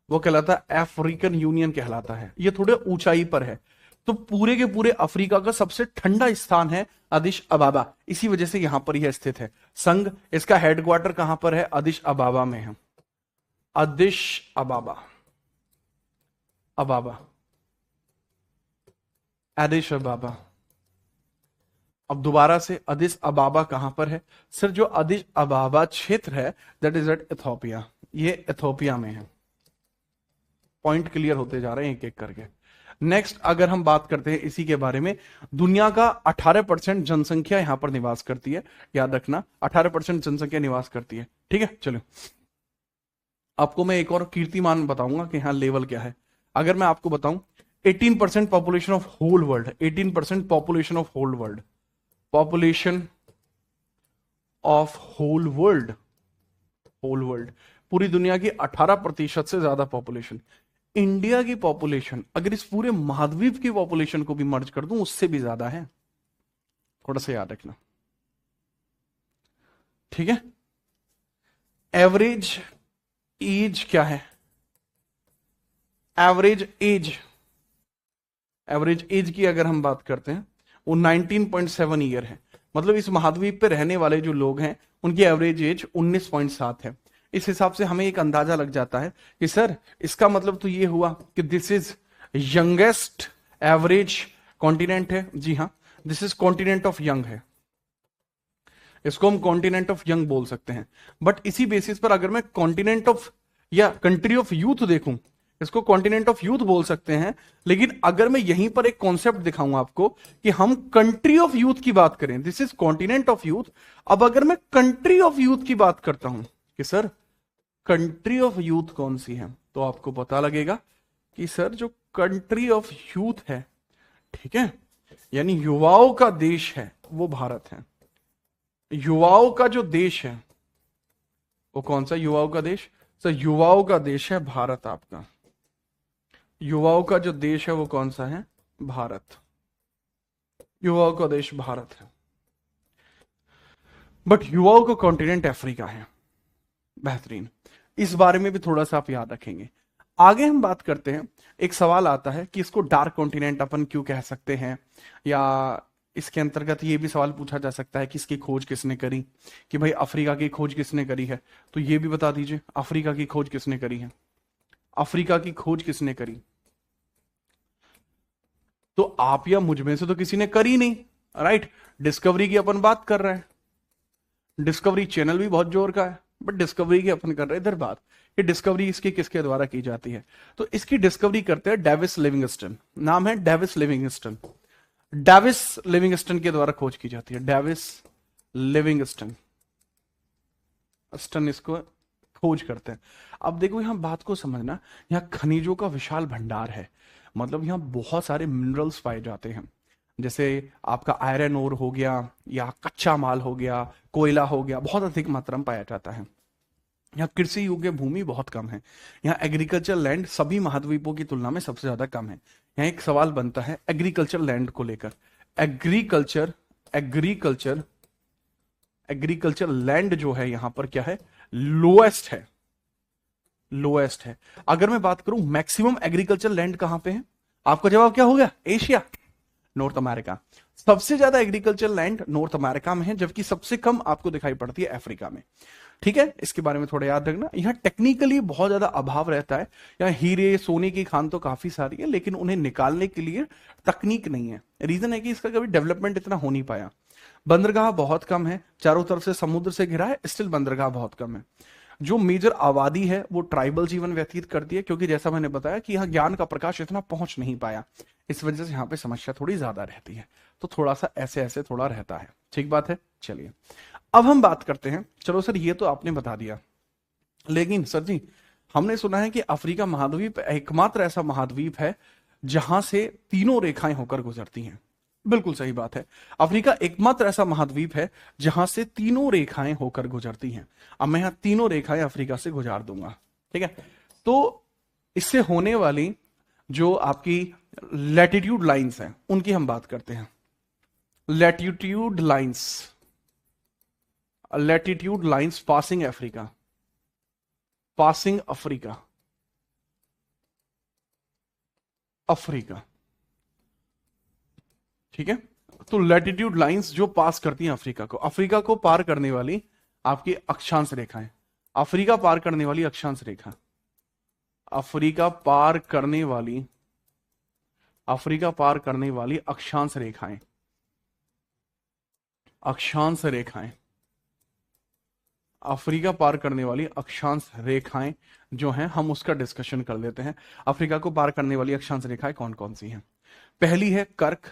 वो कहलाता है अफ्रीकन यूनियन कहलाता है। ये थोड़े ऊंचाई पर है। तो पूरे के पूरे अफ्रीका का सबसे ठंडा स्थान है अदिश अबाबा, इसी वजह से यहां पर यह स्थित है। संघ, इसका हेडक्वार्टर कहां पर है? अदिश अबाबा में है। अदिश अबाबा, अबाबा, एडिश अबाबा। अब दोबारा से अदिस अबाबा कहां पर है? सर जो अदिस अबाबा क्षेत्र है दैट इज एट इथोपिया, ये इथोपिया में है। पॉइंट क्लियर होते जा रहे हैं एक एक करके। नेक्स्ट अगर हम बात करते हैं इसी के बारे में, दुनिया का 18% जनसंख्या यहां पर निवास करती है। याद रखना 18% जनसंख्या निवास करती है। ठीक है, चलो आपको मैं एक और कीर्तिमान बताऊंगा कि यहां लेवल क्या है। अगर मैं आपको बताऊं 18% population of whole world, 18% population of whole world, population of whole world, whole world, पूरी दुनिया की 18% से ज्यादा पॉपुलेशन। इंडिया की पॉपुलेशन अगर इस पूरे महाद्वीप की पॉपुलेशन को भी मर्ज कर दूं उससे भी ज्यादा है। थोड़ा सा याद रखना, ठीक है। एवरेज एज क्या है? एवरेज एज, एवरेज एज की अगर हम बात करते हैं वो 19.7 ईयर है। मतलब इस महाद्वीप पे रहने वाले जो लोग हैं उनकी एवरेज एज 19.7 है। इस हिसाब से हमें एक अंदाजा लग जाता है कि सर इसका मतलब तो ये हुआ कि this is youngest average continent है। जी हाँ, this is continent of young है, इसको हम कॉन्टिनेंट ऑफ यंग बोल सकते हैं। बट इसी बेसिस पर अगर मैं कॉन्टिनेंट ऑफ या कंट्री ऑफ यूथ देखूं, इसको कॉन्टिनेंट ऑफ यूथ बोल सकते हैं। लेकिन अगर मैं यहीं पर एक कॉन्सेप्ट दिखाऊं आपको कि हम कंट्री ऑफ यूथ की बात करें, this is continent of youth. अब अगर मैं कंट्री ऑफ यूथ की बात करता हूं कि सर कंट्री ऑफ यूथ कौन सी है, तो आपको पता लगेगा कि सर जो कंट्री ऑफ यूथ है, ठीक है, यानी युवाओं का देश है, वो भारत है। युवाओं का जो देश है वो कौन सा युवाओं का देश? सर युवाओं का देश है भारत। आपका युवाओं का जो देश है वो कौन सा है? भारत। युवाओं का देश भारत है। बट युवाओं का कॉन्टिनेंट अफ्रीका है। बेहतरीन, इस बारे में भी थोड़ा सा आप याद रखेंगे। आगे हम बात करते हैं, एक सवाल आता है कि इसको डार्क कॉन्टिनेंट अपन क्यों कह सकते हैं, या इसके अंतर्गत ये भी सवाल पूछा जा सकता है कि इसकी खोज किसने करी, कि भाई अफ्रीका की खोज किसने करी है। तो ये भी बता दीजिए अफ्रीका की खोज किसने करी है? अफ्रीका की खोज किसने करी? तो आप या मुझ में से तो किसी ने करी नहीं, राइट। डिस्कवरी की अपन बात कर रहे हैं, डिस्कवरी चैनल भी बहुत जोर का है, बट डिस्कवरी की अपन कर रहे हैं इधर बात कि डिस्कवरी इसकी किसके द्वारा की जाती है। तो इसकी डिस्कवरी करते हैं डेविस लिविंगस्टन, नाम है डेविस लिविंगस्टन। डेविस लिविंगस्टन के द्वारा खोज की जाती है, डेविस लिविंगस्टन, स्टन इसको खोज करते हैं। अब देखो यहां बात को समझना, यहाँ खनिजों का विशाल भंडार है। मतलब यहाँ बहुत सारे मिनरल्स पाए जाते हैं, जैसे आपका आयरन ओर हो गया, या कच्चा माल हो गया, कोयला हो गया, बहुत अधिक मात्रा में पाया जाता है। यहाँ कृषि योग्य भूमि बहुत कम है। यहाँ एग्रीकल्चर लैंड सभी महाद्वीपों की तुलना में सबसे ज्यादा कम है। यहाँ एक सवाल बनता है एग्रीकल्चर लैंड को लेकर। एग्रीकल्चर एग्रीकल्चर एग्रीकल्चर लैंड जो है यहां पर क्या है? लोएस्ट है, लोएस्ट है। अगर मैं बात करूं मैक्सिमम एग्रीकल्चर लैंड कहां पे है, आपका जवाब क्या हो गया? Asia, north America. सबसे ज्यादा एग्रीकल्चर लैंड नॉर्थ अमेरिका में है, जबकि सबसे कम आपको दिखाई पड़ती है अफ्रीका में। ठीक है, इसके बारे में थोड़ा याद रखना। यहाँ टेक्निकली बहुत ज्यादा अभाव रहता है। यहाँ हीरे सोने की खान तो काफी सारी है, लेकिन उन्हें निकालने के लिए तकनीक नहीं है। रीजन है कि इसका कभी डेवलपमेंट इतना हो नहीं पाया। बंदरगाह बहुत कम है, चारों तरफ से समुद्र से घिरा है, स्टिल बंदरगाह बहुत कम है। जो मेजर आबादी है वो ट्राइबल जीवन व्यतीत करती है, क्योंकि जैसा मैंने बताया कि यहाँ ज्ञान का प्रकाश इतना पहुंच नहीं पाया, इस वजह से यहाँ पे समस्या थोड़ी ज्यादा रहती है। तो थोड़ा सा ऐसे ऐसे थोड़ा रहता है। ठीक बात है, चलिए अब हम बात करते हैं। चलो सर ये तो आपने बता दिया, लेकिन सर जी हमने सुना है कि अफ्रीका महाद्वीप एकमात्र ऐसा महाद्वीप है जहां से तीनों रेखाएं होकर गुजरती हैं। बिल्कुल सही बात है, अफ्रीका एकमात्र ऐसा महाद्वीप है जहां से तीनों रेखाएं होकर गुजरती हैं। अब मैं यहां तीनों रेखाएं अफ्रीका से गुजार दूंगा, ठीक है। तो इससे होने वाली जो आपकी लैटिट्यूड लाइंस हैं उनकी हम बात करते हैं। Latitude lines, latitude lines passing Africa, passing Africa. Africa. ठीक है, तो लैटिट्यूड लाइंस जो पास करती हैं अफ्रीका को पार करने वाली आपकी अक्षांश रेखाएं, अफ्रीका पार करने वाली अक्षांश रेखा, अफ्रीका पार करने वाली अक्षांश रेखाएं, अक्षांश रेखाएं, अफ्रीका पार करने वाली अक्षांश रेखाएं जो हैं, हम उसका डिस्कशन कर लेते हैं। अफ्रीका को पार करने वाली अक्षांश रेखाएं कौन कौन सी हैं? पहली है कर्क,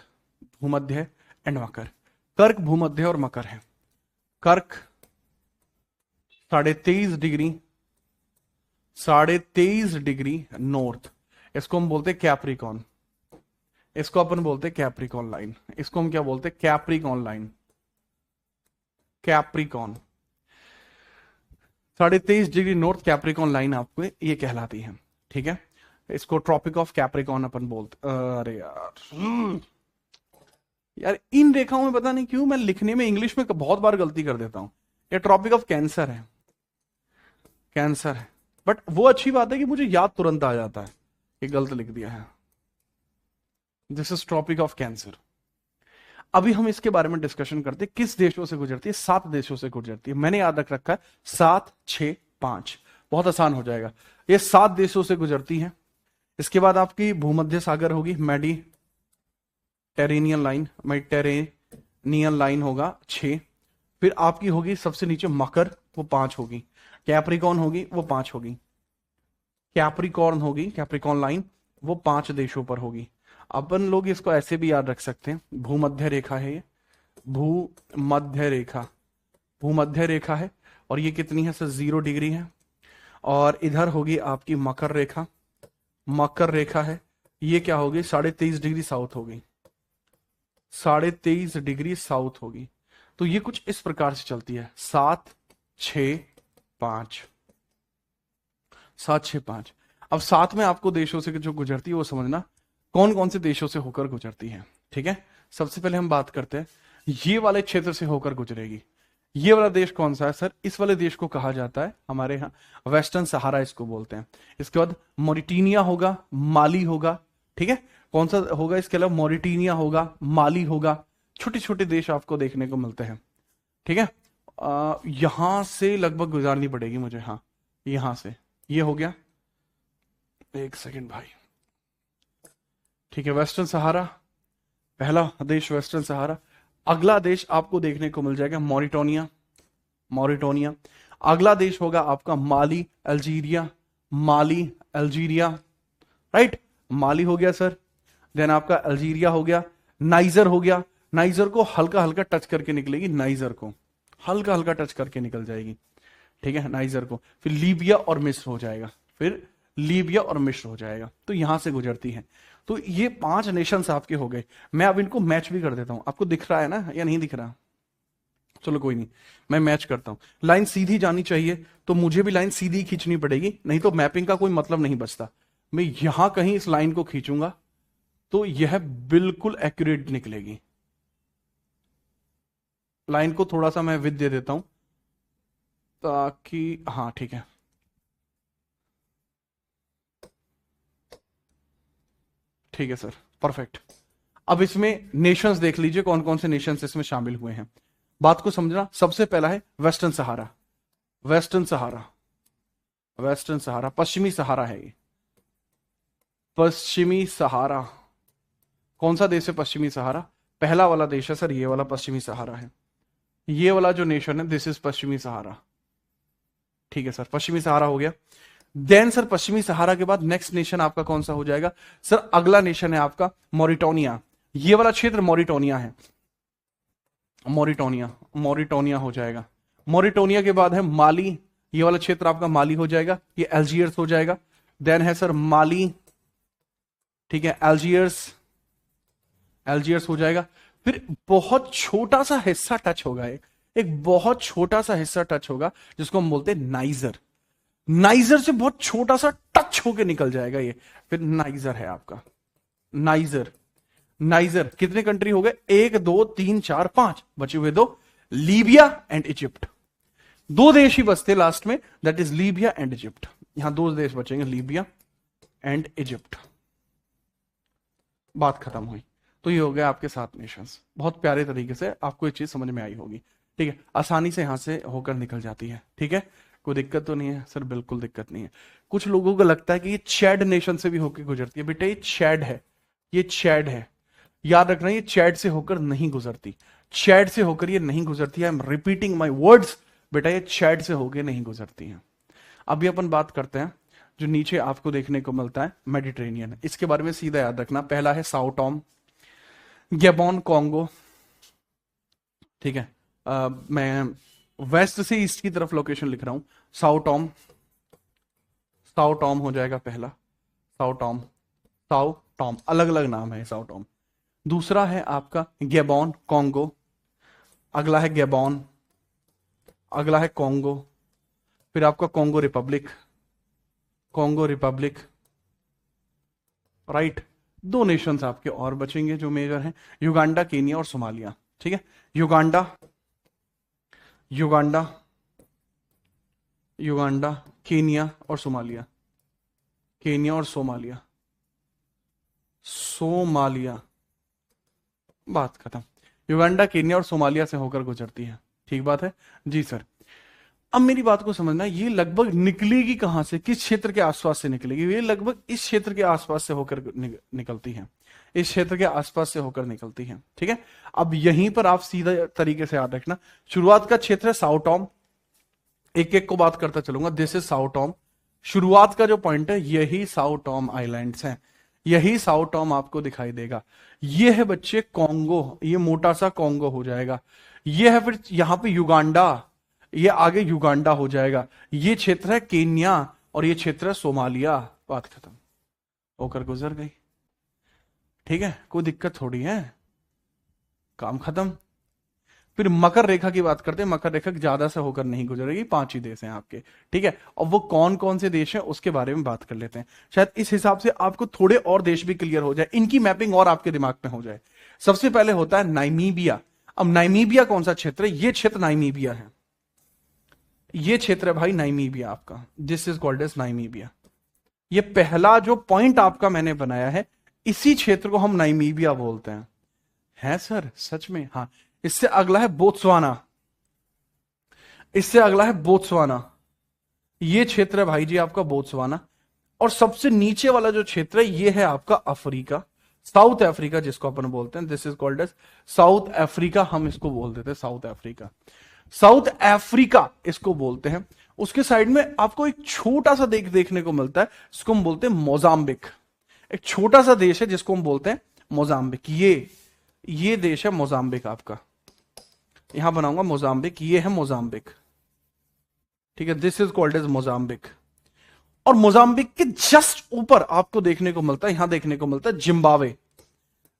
भूमध्य एंड मकर। कर्क, भूमध्य और मकर है। कर्क 23.5 डिग्री नॉर्थ, इसको हम बोलते हैं कैप्रिकॉन, इसको अपन बोलते हैं कैप्रिकॉन लाइन, इसको हम क्या बोलते हैं? Capricorn line, Capricorn 23.5 degree north Capricorn line आपको ये कहलाती है। ठीक है, इसको ट्रॉपिक ऑफ कैप्रिकॉन अपन बोलते। अरे यार इन रेखाओं में पता नहीं क्यों मैं लिखने में इंग्लिश में बहुत बार गलती कर देता हूं। ये ट्रॉपिक ऑफ कैंसर है, कैंसर है, बट वो अच्छी बात है कि मुझे याद तुरंत आ जाता है। ये गलत लिख दिया है, this is tropic of cancer. अभी हम इसके बारे में डिस्कशन करते हैं, किस देशों से गुजरती है? 7 देशों से गुजरती है। मैंने याद रख रखा है 7, 6, 5, बहुत आसान हो जाएगा। ये 7 देशों से गुजरती है। इसके बाद आपकी भूमध्य सागर होगी, मेडिटेरेनियन लाइन होगा 6। फिर आपकी होगी सबसे नीचे मकर, वो 5 होगी। कैप्रिकॉन होगी, वो 5 होगी। कैप्रिकॉन लाइन वो 5 देशों पर होगी। अपन लोग इसको ऐसे भी याद रख सकते हैं, भूमध्य रेखा है ये, भूमध्य रेखा है, और ये कितनी है सर? 0 डिग्री है। और इधर होगी आपकी मकर रेखा है, ये क्या होगी? 23.5 डिग्री साउथ होगी, 23.5 डिग्री साउथ होगी। तो ये कुछ इस प्रकार से चलती है, 7, 6, 5, 7, 6, 5। अब साथ में आपको देशों से जो गुजरती है वो समझना कौन कौन से देशों से होकर गुजरती है। ठीक है, सबसे पहले हम बात करते हैं, ये वाले क्षेत्र से होकर गुजरेगी। ये वाला देश कौन सा है सर? इस वाले देश को कहा जाता है हमारे यहाँ वेस्टर्न सहारा, इसको बोलते हैं। इसके बाद मॉरिटानिया होगा, माली होगा। ठीक है, कौन सा होगा इसके अलावा? मॉरिटानिया होगा, माली होगा। छोटे छोटे देश आपको देखने को मिलते हैं। ठीक है, यहां से लगभग गुजारनी पड़ेगी मुझे। हाँ, यहां से ये हो गया, एक सेकेंड भाई। ठीक है, वेस्टर्न सहारा, पहला देश वेस्टर्न सहारा। अगला देश आपको देखने को मिल जाएगा मॉरिटानिया। अगला देश होगा आपका माली, अल्जीरिया। राइट, माली हो गया सर। देन आपका अल्जीरिया हो गया, नाइजर हो गया। नाइजर को हल्का हल्का टच करके निकलेगी, नाइजर को हल्का हल्का टच करके निकल जाएगी। ठीक है, नाइजर को। फिर लीबिया और मिस्र हो जाएगा। तो यहां से गुजरती है। तो ये 5 नेशंस आपके हो गए। मैं अब इनको मैच भी कर देता हूं। आपको दिख रहा है ना या नहीं दिख रहा? चलो कोई नहीं, मैं मैच करता हूं। लाइन सीधी जानी चाहिए तो मुझे भी लाइन सीधी खींचनी पड़ेगी, नहीं तो मैपिंग का कोई मतलब नहीं बचता। मैं यहां कहीं इस लाइन को खींचूंगा तो यह बिल्कुल एक्यूरेट निकलेगी। लाइन को थोड़ा सा मैं विड्थ दे देता हूं ताकि, हाँ ठीक है, ठीक है सर, परफेक्ट। अब इसमें नेशंस देख लीजिए, कौन कौन से नेशंस इसमें शामिल हुए हैं। बात को समझना। सबसे पहला है वेस्टर्न सहारा, पश्चिमी सहारा है ये। पश्चिमी सहारा कौन सा देश है? पश्चिमी सहारा पहला वाला देश है सर, ये वाला पश्चिमी सहारा है। ये वाला जो नेशन है, दिस इज पश्चिमी सहारा। ठीक है सर, पश्चिमी सहारा हो गया। देन सर पश्चिमी सहारा के बाद नेक्स्ट नेशन आपका कौन सा हो जाएगा सर? अगला नेशन है आपका मॉरिटानिया। ये वाला क्षेत्र मॉरिटानिया है, मॉरिटानिया हो जाएगा। मॉरिटानिया के बाद है माली, ये वाला क्षेत्र आपका माली हो जाएगा। ये अल्जीयर्स हो जाएगा। देन है सर माली, ठीक है, अल्जीयर्स हो जाएगा। फिर बहुत छोटा सा हिस्सा टच होगा, एक बहुत छोटा सा हिस्सा टच होगा जिसको हम बोलते हैं नाइजर से बहुत छोटा सा टच होके निकल जाएगा ये। फिर नाइजर है आपका, नाइजर कितने कंट्री हो गए? 1, 2, 3, 4, 5, बचे हुए 2, लीबिया एंड इजिप्ट। 2 देश ही बचते लास्ट में, that is Libya and Egypt. यहां 2 देश बचेंगे, लीबिया एंड इजिप्ट। बात खत्म हुई। तो ये हो गया आपके 7 नेशंस। बहुत प्यारे तरीके से आपको ये चीज समझ में आई होगी। ठीक है, आसानी से यहां से होकर निकल जाती है। ठीक है, कोई दिक्कत तो नहीं है सर? बिल्कुल दिक्कत नहीं है। कुछ लोगों को लगता है कि ये चैड नेशन से भी होकर गुजरती है। बेटा ये चैड है, ये चैड है, याद रखना, ये चैड से होकर नहीं गुजरती। चैड से होकर ये नहीं गुजरती है। I am repeating my words, बेटा ये चैड से होकर नहीं गुजरती है। अभी अपन बात करते हैं जो नीचे आपको देखने को मिलता है मेडिटेरेनियन। इसके बारे में सीधा याद रखना, पहला है साओ टॉम, गैबोन, कॉन्गो। ठीक है, मैं वेस्ट से ईस्ट की तरफ लोकेशन लिख रहा हूं। साओ टॉम, साओ टॉम हो जाएगा पहला, साओ टॉम, साओ टॉम, अलग अलग नाम है साओ टॉम। दूसरा है आपका गैबोन, कॉन्गो। अगला है गैबोन, अगला है कॉन्गो, फिर आपका Congo Republic, Congo Republic, right. 2 Nations आपके और बचेंगे जो मेजर हैं, युगांडा, केनिया और सोमालिया। ठीक है, युगांडा, युगांडा, युगांडा, केनिया और सोमालिया, केनिया और सोमालिया, सोमालिया, बात खत्म। युगांडा, केनिया और सोमालिया से होकर गुजरती है। ठीक बात है जी सर। अब मेरी बात को समझना, ये लगभग निकलेगी कहां से, किस क्षेत्र के आसपास से निकलेगी? ये लगभग इस क्षेत्र के आसपास से होकर निकलती है, इस क्षेत्र के आसपास से होकर निकलती है। ठीक है, अब यहीं पर आप सीधा तरीके से याद रखना, शुरुआत का क्षेत्र है साओ टॉम। एक एक को बात करता चलूंगा। दिस इज साओ टॉम, शुरुआत का जो पॉइंट है यही साओ टॉम आइलैंड्स हैं, यही साओ टॉम आपको दिखाई देगा। ये है बच्चे कॉन्गो, ये मोटा सा कॉन्गो हो जाएगा। ये है फिर यहां पे युगांडा, ये आगे युगांडा हो जाएगा। ये क्षेत्र है केन्या और ये क्षेत्र है सोमालिया। बात खत्म, होकर गुजर गई। ठीक है, कोई दिक्कत थोड़ी है, काम खत्म। फिर मकर रेखा की बात करते हैं। मकर रेखा ज्यादा से होकर नहीं गुजरेगी, 5 ही देश हैं आपके। ठीक है, और वो कौन कौन से देश हैं उसके बारे में बात कर लेते हैं, शायद इस हिसाब से आपको थोड़े और देश भी क्लियर हो जाए, इनकी मैपिंग और आपके दिमाग में हो जाए। सबसे पहले होता है नाइमीबिया। अब नाइमीबिया कौन सा क्षेत्र है? ये क्षेत्र नाइमीबिया है, ये क्षेत्र है भाई नाइमीबिया आपका। This is called as Namibia. ये पहला जो पॉइंट आपका मैंने बनाया है, इसी क्षेत्र को हम नाइमीबिया बोलते हैं। है सर सच में? हाँ। इससे अगला है बोत्सवाना, इससे अगला है बोत्सवाना, ये क्षेत्र है भाई जी आपका बोत्सवाना। और सबसे नीचे वाला जो क्षेत्र है ये है आपका अफ्रीका, साउथ अफ्रीका जिसको अपन बोलते हैं। This is called as South Africa, हम इसको बोल देते हैं साउथ अफ्रीका, साउथ अफ्रीका इसको बोलते हैं। उसके साइड में आपको एक छोटा सा देखने को मिलता है, इसको हम बोलते हैं मोजाम्बिक। एक छोटा सा देश है जिसको हम बोलते हैं मोजाम्बिक। ये देश है मोजाम्बिक आपका, यहां बनाऊंगा मोजाम्बिक, ये है मोजाम्बिक। ठीक है, this is called as Mozambique. और मोजाम्बिक के जस्ट ऊपर आपको देखने को मिलता है, यहां देखने को मिलता है जिम्बाब्वे।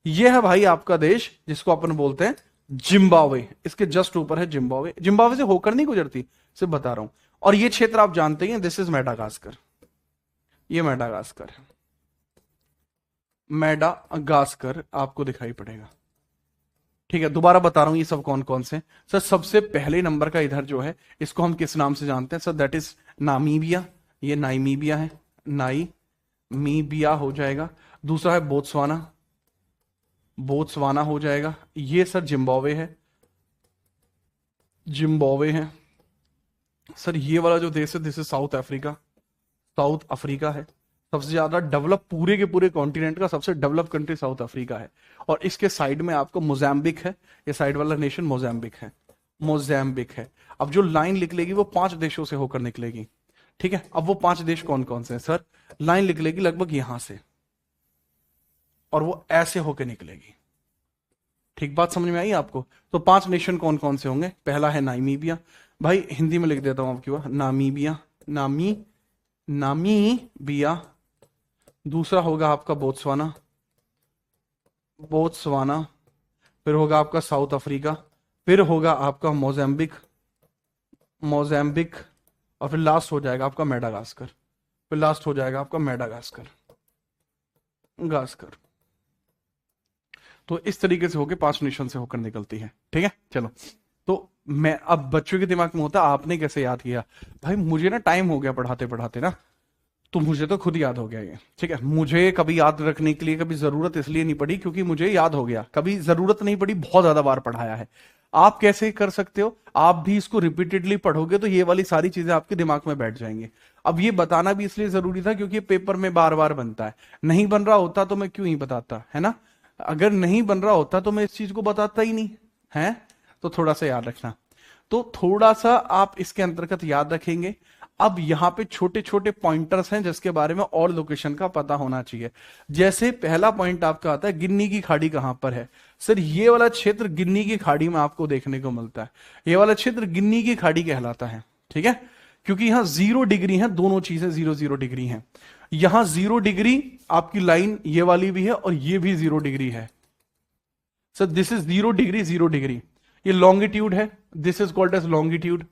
ये है भाई आपका देश जिसको अपन बोलते हैं जिम्बाब्वे, इसके जस्ट ऊपर है जिम्बाब्वे। जिम्बाब्वे से होकर नहीं गुजरती, सिर्फ बता रहा हूं। और ये क्षेत्र आप जानते ही हैं, दिस इज मेडागास्कर, ये मेडागास्कर है, मेडागास्कर आपको दिखाई पड़ेगा। ठीक है, दोबारा बता रहा हूं ये सब कौन कौन से। सर सबसे पहले नंबर का इधर जो है इसको हम किस नाम से जानते हैं? सर दैट इज नामीबिया, ये नाइमीबिया है, नाइमीबिया हो जाएगा। दूसरा है बोत्सवाना, बोत्सवाना हो जाएगा। ये सर जिम्बाब्वे है, जिम्बाब्वे है। सर ये वाला जो देश है this is south Africa, south Africa है। सबसे ज्यादा डेवलप पूरे के पूरे कॉन्टिनेंट का सबसे डेवलप कंट्री साउथ अफ्रीका है। और इसके साइड में आपको मोजाम्बिक है, ये साइड वाला नेशन मोजाम्बिक है, मोजाम्बिक है। अब जो लाइन निकलेगी वो 5 देशों से होकर निकलेगी। ठीक है, अब वो 5 देश कौन कौन से हैं सर? लाइन निकलेगी लगभग यहां से और वो ऐसे होकर निकलेगी। ठीक बात समझ में आई आपको? तो 5 नेशन कौन कौन से होंगे? पहला है नामीबिया, भाई हिंदी में लिख देता हूं आपकी बात, नामीबिया, नामीबिया। दूसरा होगा आपका बोत्सवाना, बोत्सवाना। फिर होगा आपका साउथ अफ्रीका, फिर होगा आपका मोजाम्बिक, मोजाम्बिक। और फिर लास्ट हो जाएगा आपका मेडागास्कर, फिर लास्ट हो जाएगा आपका मेडागास्कर, गास्कर। तो इस तरीके से होकर 5 नेशन से होकर निकलती है। ठीक है, चलो। तो मैं अब बच्चों के दिमाग में होता आपने कैसे याद किया? भाई मुझे ना टाइम हो गया पढ़ाते पढ़ाते ना, तो मुझे तो खुद याद हो गया ये, ठीक है। मुझे कभी याद रखने के लिए कभी जरूरत इसलिए नहीं पड़ी क्योंकि मुझे याद हो गया, कभी जरूरत नहीं पड़ी, बहुत ज्यादा बार पढ़ाया है। आप कैसे कर सकते हो, आप भी इसको रिपीटेडली पढ़ोगे तो ये वाली सारी चीजें आपके दिमाग में बैठ जाएंगी। अब ये बताना भी इसलिए जरूरी था क्योंकि पेपर में बार बार बनता है। नहीं बन रहा होता तो मैं क्यों ही बताता, है ना। अगर नहीं बन रहा होता तो मैं इस चीज को बताता ही नहीं, है। तो थोड़ा सा याद रखना। तो थोड़ा सा आप इसके अंतर्गत याद रखेंगे। अब यहाँ पे छोटे छोटे पॉइंटर्स हैं जिसके बारे में और लोकेशन का पता होना चाहिए। जैसे पहला पॉइंट आपका आता है गिन्नी की खाड़ी कहां पर है। सर ये वाला क्षेत्र गिन्नी की खाड़ी में आपको देखने को मिलता है। ये वाला क्षेत्र गिन्नी की खाड़ी कहलाता है, ठीक है। क्योंकि यहां 0 डिग्री है, दोनों चीजें 0 0 डिग्री हैं। यहां 0 डिग्री आपकी लाइन ये वाली भी है और ये भी 0 डिग्री है। Sir this is 0 degree 0 degree. ये लॉन्गिट्यूड है, this is called as longitude.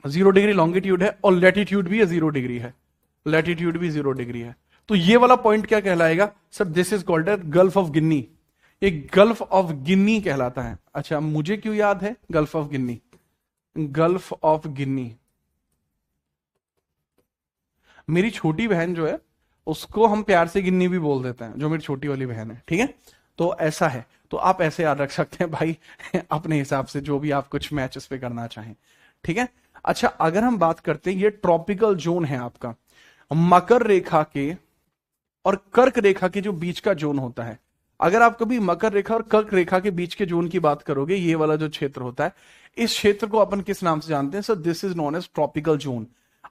0 degree longitude है और लैटिट्यूड भी 0 डिग्री है, लैटिट्यूड भी 0 डिग्री है। तो ये वाला पॉइंट क्या कहलाएगा sir, this is called as gulf of Guinea. ये गल्फ ऑफ गिन्नी कहलाता है। अच्छा मुझे क्यों याद है gulf of Guinea, gulf of Guinea. मेरी छोटी बहन जो है उसको हम प्यार से गिन्नी भी बोल देते हैं, जो मेरी छोटी वाली बहन है, ठीक है। तो ऐसा है, तो आप ऐसे याद रख सकते हैं भाई अपने हिसाब से जो भी आप कुछ मैच इस पे करना चाहें, ठीक है। अच्छा अगर हम बात करते हैं, ये ट्रॉपिकल जोन है आपका, मकर रेखा के और कर्क रेखा के जो बीच का जोन होता है। अगर आप कभी मकर रेखा और कर्क रेखा के बीच के जोन की बात करोगे, ये वाला जो क्षेत्र होता है, इस क्षेत्र को अपन किस नाम से जानते हैं sir, this is known as tropical zone.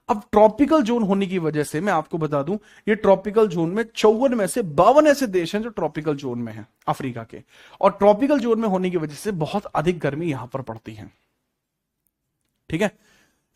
अब ट्रॉपिकल जोन होने की वजह से मैं आपको बता दूं, ये ट्रॉपिकल जोन में 54 में से 52 ऐसे देश हैं जो ट्रॉपिकल जोन में हैं अफ्रीका के। और ट्रॉपिकल जोन में होने की वजह से बहुत अधिक गर्मी यहां पर पड़ती है, ठीक है।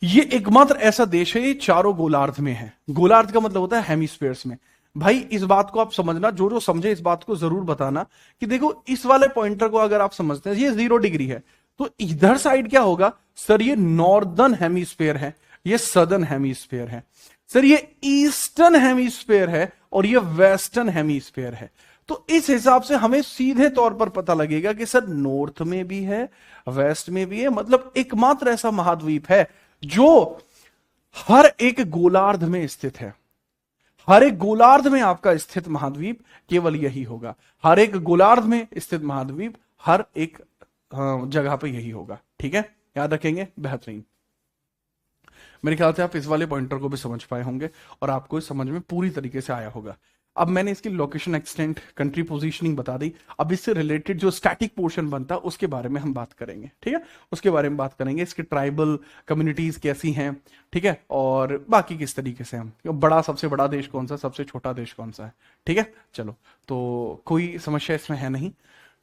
ये एकमात्र ऐसा देश है, ये चारों गोलार्ध में है। गोलार्ध का मतलब होता है हेमिस्फीयर्स में। भाई इस बात को आप समझना, जो जो समझे इस बात को जरूर बताना कि देखो इस वाले पॉइंटर को अगर आप समझते हैं, ये 0 डिग्री है, तो इधर साइड क्या होगा सर, ये नॉर्दर्न हेमिस्फीयर है, ये सदर्न हेमिस्फीयर है। सर ये ईस्टर्न हेमिस्फीयर है और ये वेस्टर्न हेमिस्फीयर है। तो इस हिसाब से हमें सीधे तौर पर पता लगेगा कि सर नॉर्थ में भी है, वेस्ट में भी है। मतलब एकमात्र ऐसा महाद्वीप है जो हर एक गोलार्ध में स्थित है। हर एक गोलार्ध में आपका स्थित महाद्वीप केवल यही होगा। हर एक गोलार्ध में स्थित महाद्वीप हर एक जगह पे यही होगा, ठीक है। याद रखेंगे, बेहतरीन। मेरे ख्याल से आप इस वाले पॉइंटर को भी समझ पाए होंगे और आपको इस समझ में पूरी तरीके से आया होगा। अब मैंने इसकी लोकेशन एक्सटेंट कंट्री पोजीशनिंग बता दी। अब इससे रिलेटेड जो स्टैटिक पोर्शन बनता है उसके बारे में हम बात करेंगे, ठीक है। उसके बारे में बात करेंगे, इसके ट्राइबल कम्युनिटीज कैसी हैं, ठीक है, और बाकी किस तरीके से हम बड़ा, सबसे बड़ा देश कौन सा, सबसे छोटा देश कौन सा है, ठीक है। चलो, तो कोई समस्या इसमें है नहीं,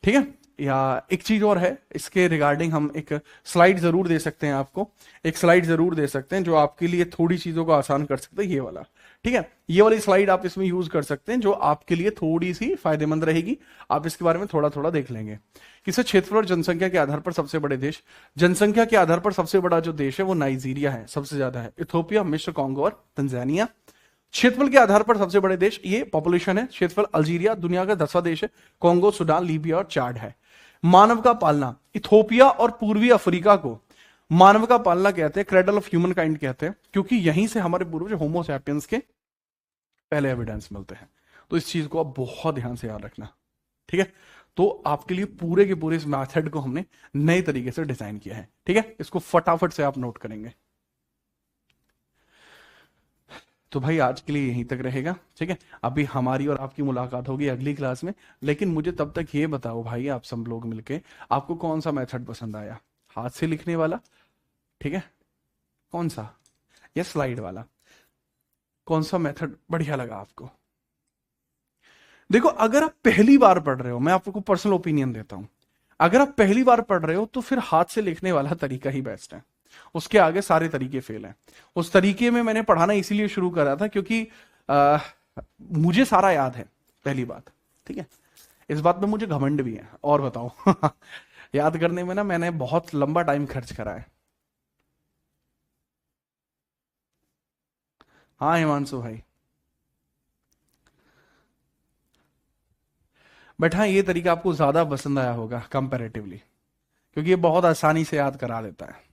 ठीक है। या एक चीज और है इसके रिगार्डिंग, हम एक स्लाइड जरूर दे सकते हैं आपको, एक स्लाइड जरूर दे सकते हैं जो आपके लिए थोड़ी चीजों को आसान कर सकते हैं, ये वाला, ठीक है। ये वाली स्लाइड आप इसमें यूज कर सकते हैं जो आपके लिए थोड़ी सी फायदेमंद रहेगी। आप इसके बारे में थोड़ा थोड़ा देख लेंगे। किसे क्षेत्रफल और जनसंख्या के आधार पर सबसे बड़े देश, जनसंख्या के आधार पर सबसे बड़ा जो देश है वो नाइजीरिया है, सबसे ज्यादा है, इथोपिया, मिस्र, कांगो और तंजानिया। क्षेत्रफल के आधार पर सबसे बड़े देश, ये पॉपुलेशन है, क्षेत्रफल अल्जीरिया दुनिया का 10वां देश है, कांगो, सूडान, लीबिया और चाड है। मानव का पालना, इथोपिया और पूर्वी अफ्रीका को मानव का पालना कहते हैं, क्रेडल ऑफ ह्यूमन काइंड कहते हैं, क्योंकि यहीं से हमारे पूर्वज होमो सैपियंस के पहले एविडेंस मिलते हैं। तो इस चीज को आप बहुत ध्यान से याद रखना, ठीक है। तो आपके लिए पूरे के पूरे इस मेथड को हमने नए तरीके से डिजाइन किया है, ठीक है। इसको फटाफट से आप नोट करेंगे। तो भाई आज के लिए यहीं तक रहेगा, ठीक है। अभी हमारी और आपकी मुलाकात होगी अगली क्लास में, लेकिन मुझे तब तक ये बताओ भाई, आप सब लोग मिलके आपको कौन सा मेथड पसंद आया, हाथ से लिखने वाला, ठीक है, कौन सा, या स्लाइड वाला, कौन सा मेथड बढ़िया लगा आपको। देखो अगर आप पहली बार पढ़ रहे हो, मैं आपको पर्सनल ओपिनियन देता हूं, अगर आप पहली बार पढ़ रहे हो तो फिर हाथ से लिखने वाला तरीका ही बेस्ट है, उसके आगे सारे तरीके फेल हैं। उस तरीके में मैंने पढ़ाना इसीलिए शुरू करा था क्योंकि मुझे सारा याद है, पहली बात, ठीक है। इस बात में मुझे घमंड भी है, और बताओ याद करने में ना मैंने बहुत लंबा टाइम खर्च करा है। हाँ हिमांशु भाई, बट हाँ ये तरीका आपको ज्यादा पसंद आया होगा कंपैरेटिवली, क्योंकि ये बहुत आसानी से याद करा देता है।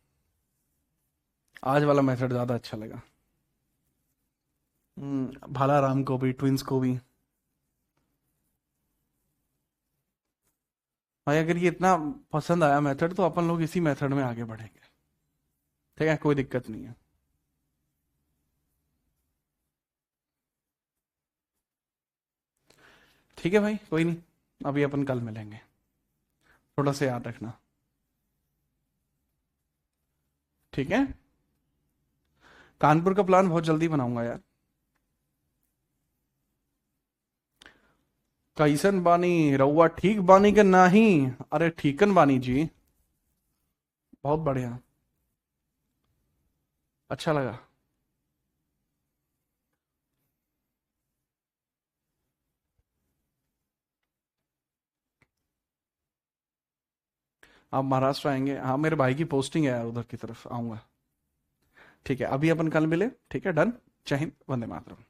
आज वाला मेथड ज्यादा अच्छा लगा। भाला राम को भी, ट्विंस को भी। भाई अगर ये इतना पसंद आया मेथड तो अपन लोग इसी मेथड में आगे बढ़ेंगे। ठीक है, कोई दिक्कत नहीं है। ठीक है भाई, कोई नहीं, अभी अपन कल मिलेंगे। थोड़ा सा याद रखना। ठीक है। कानपुर का प्लान बहुत जल्दी बनाऊंगा यार। कैसन बानी रउआ, ठीक बानी के नाही? अरे ठीकन बानी जी। बहुत बढ़िया। अच्छा लगा। आप महाराष्ट्र आएंगे? हाँ, मेरे भाई की पोस्टिंग है यार, उधर की तरफ आऊंगा। ठीक है, अभी अपन कल मिले। ठीक है, डन। जय हिंद, वंदे मातरम।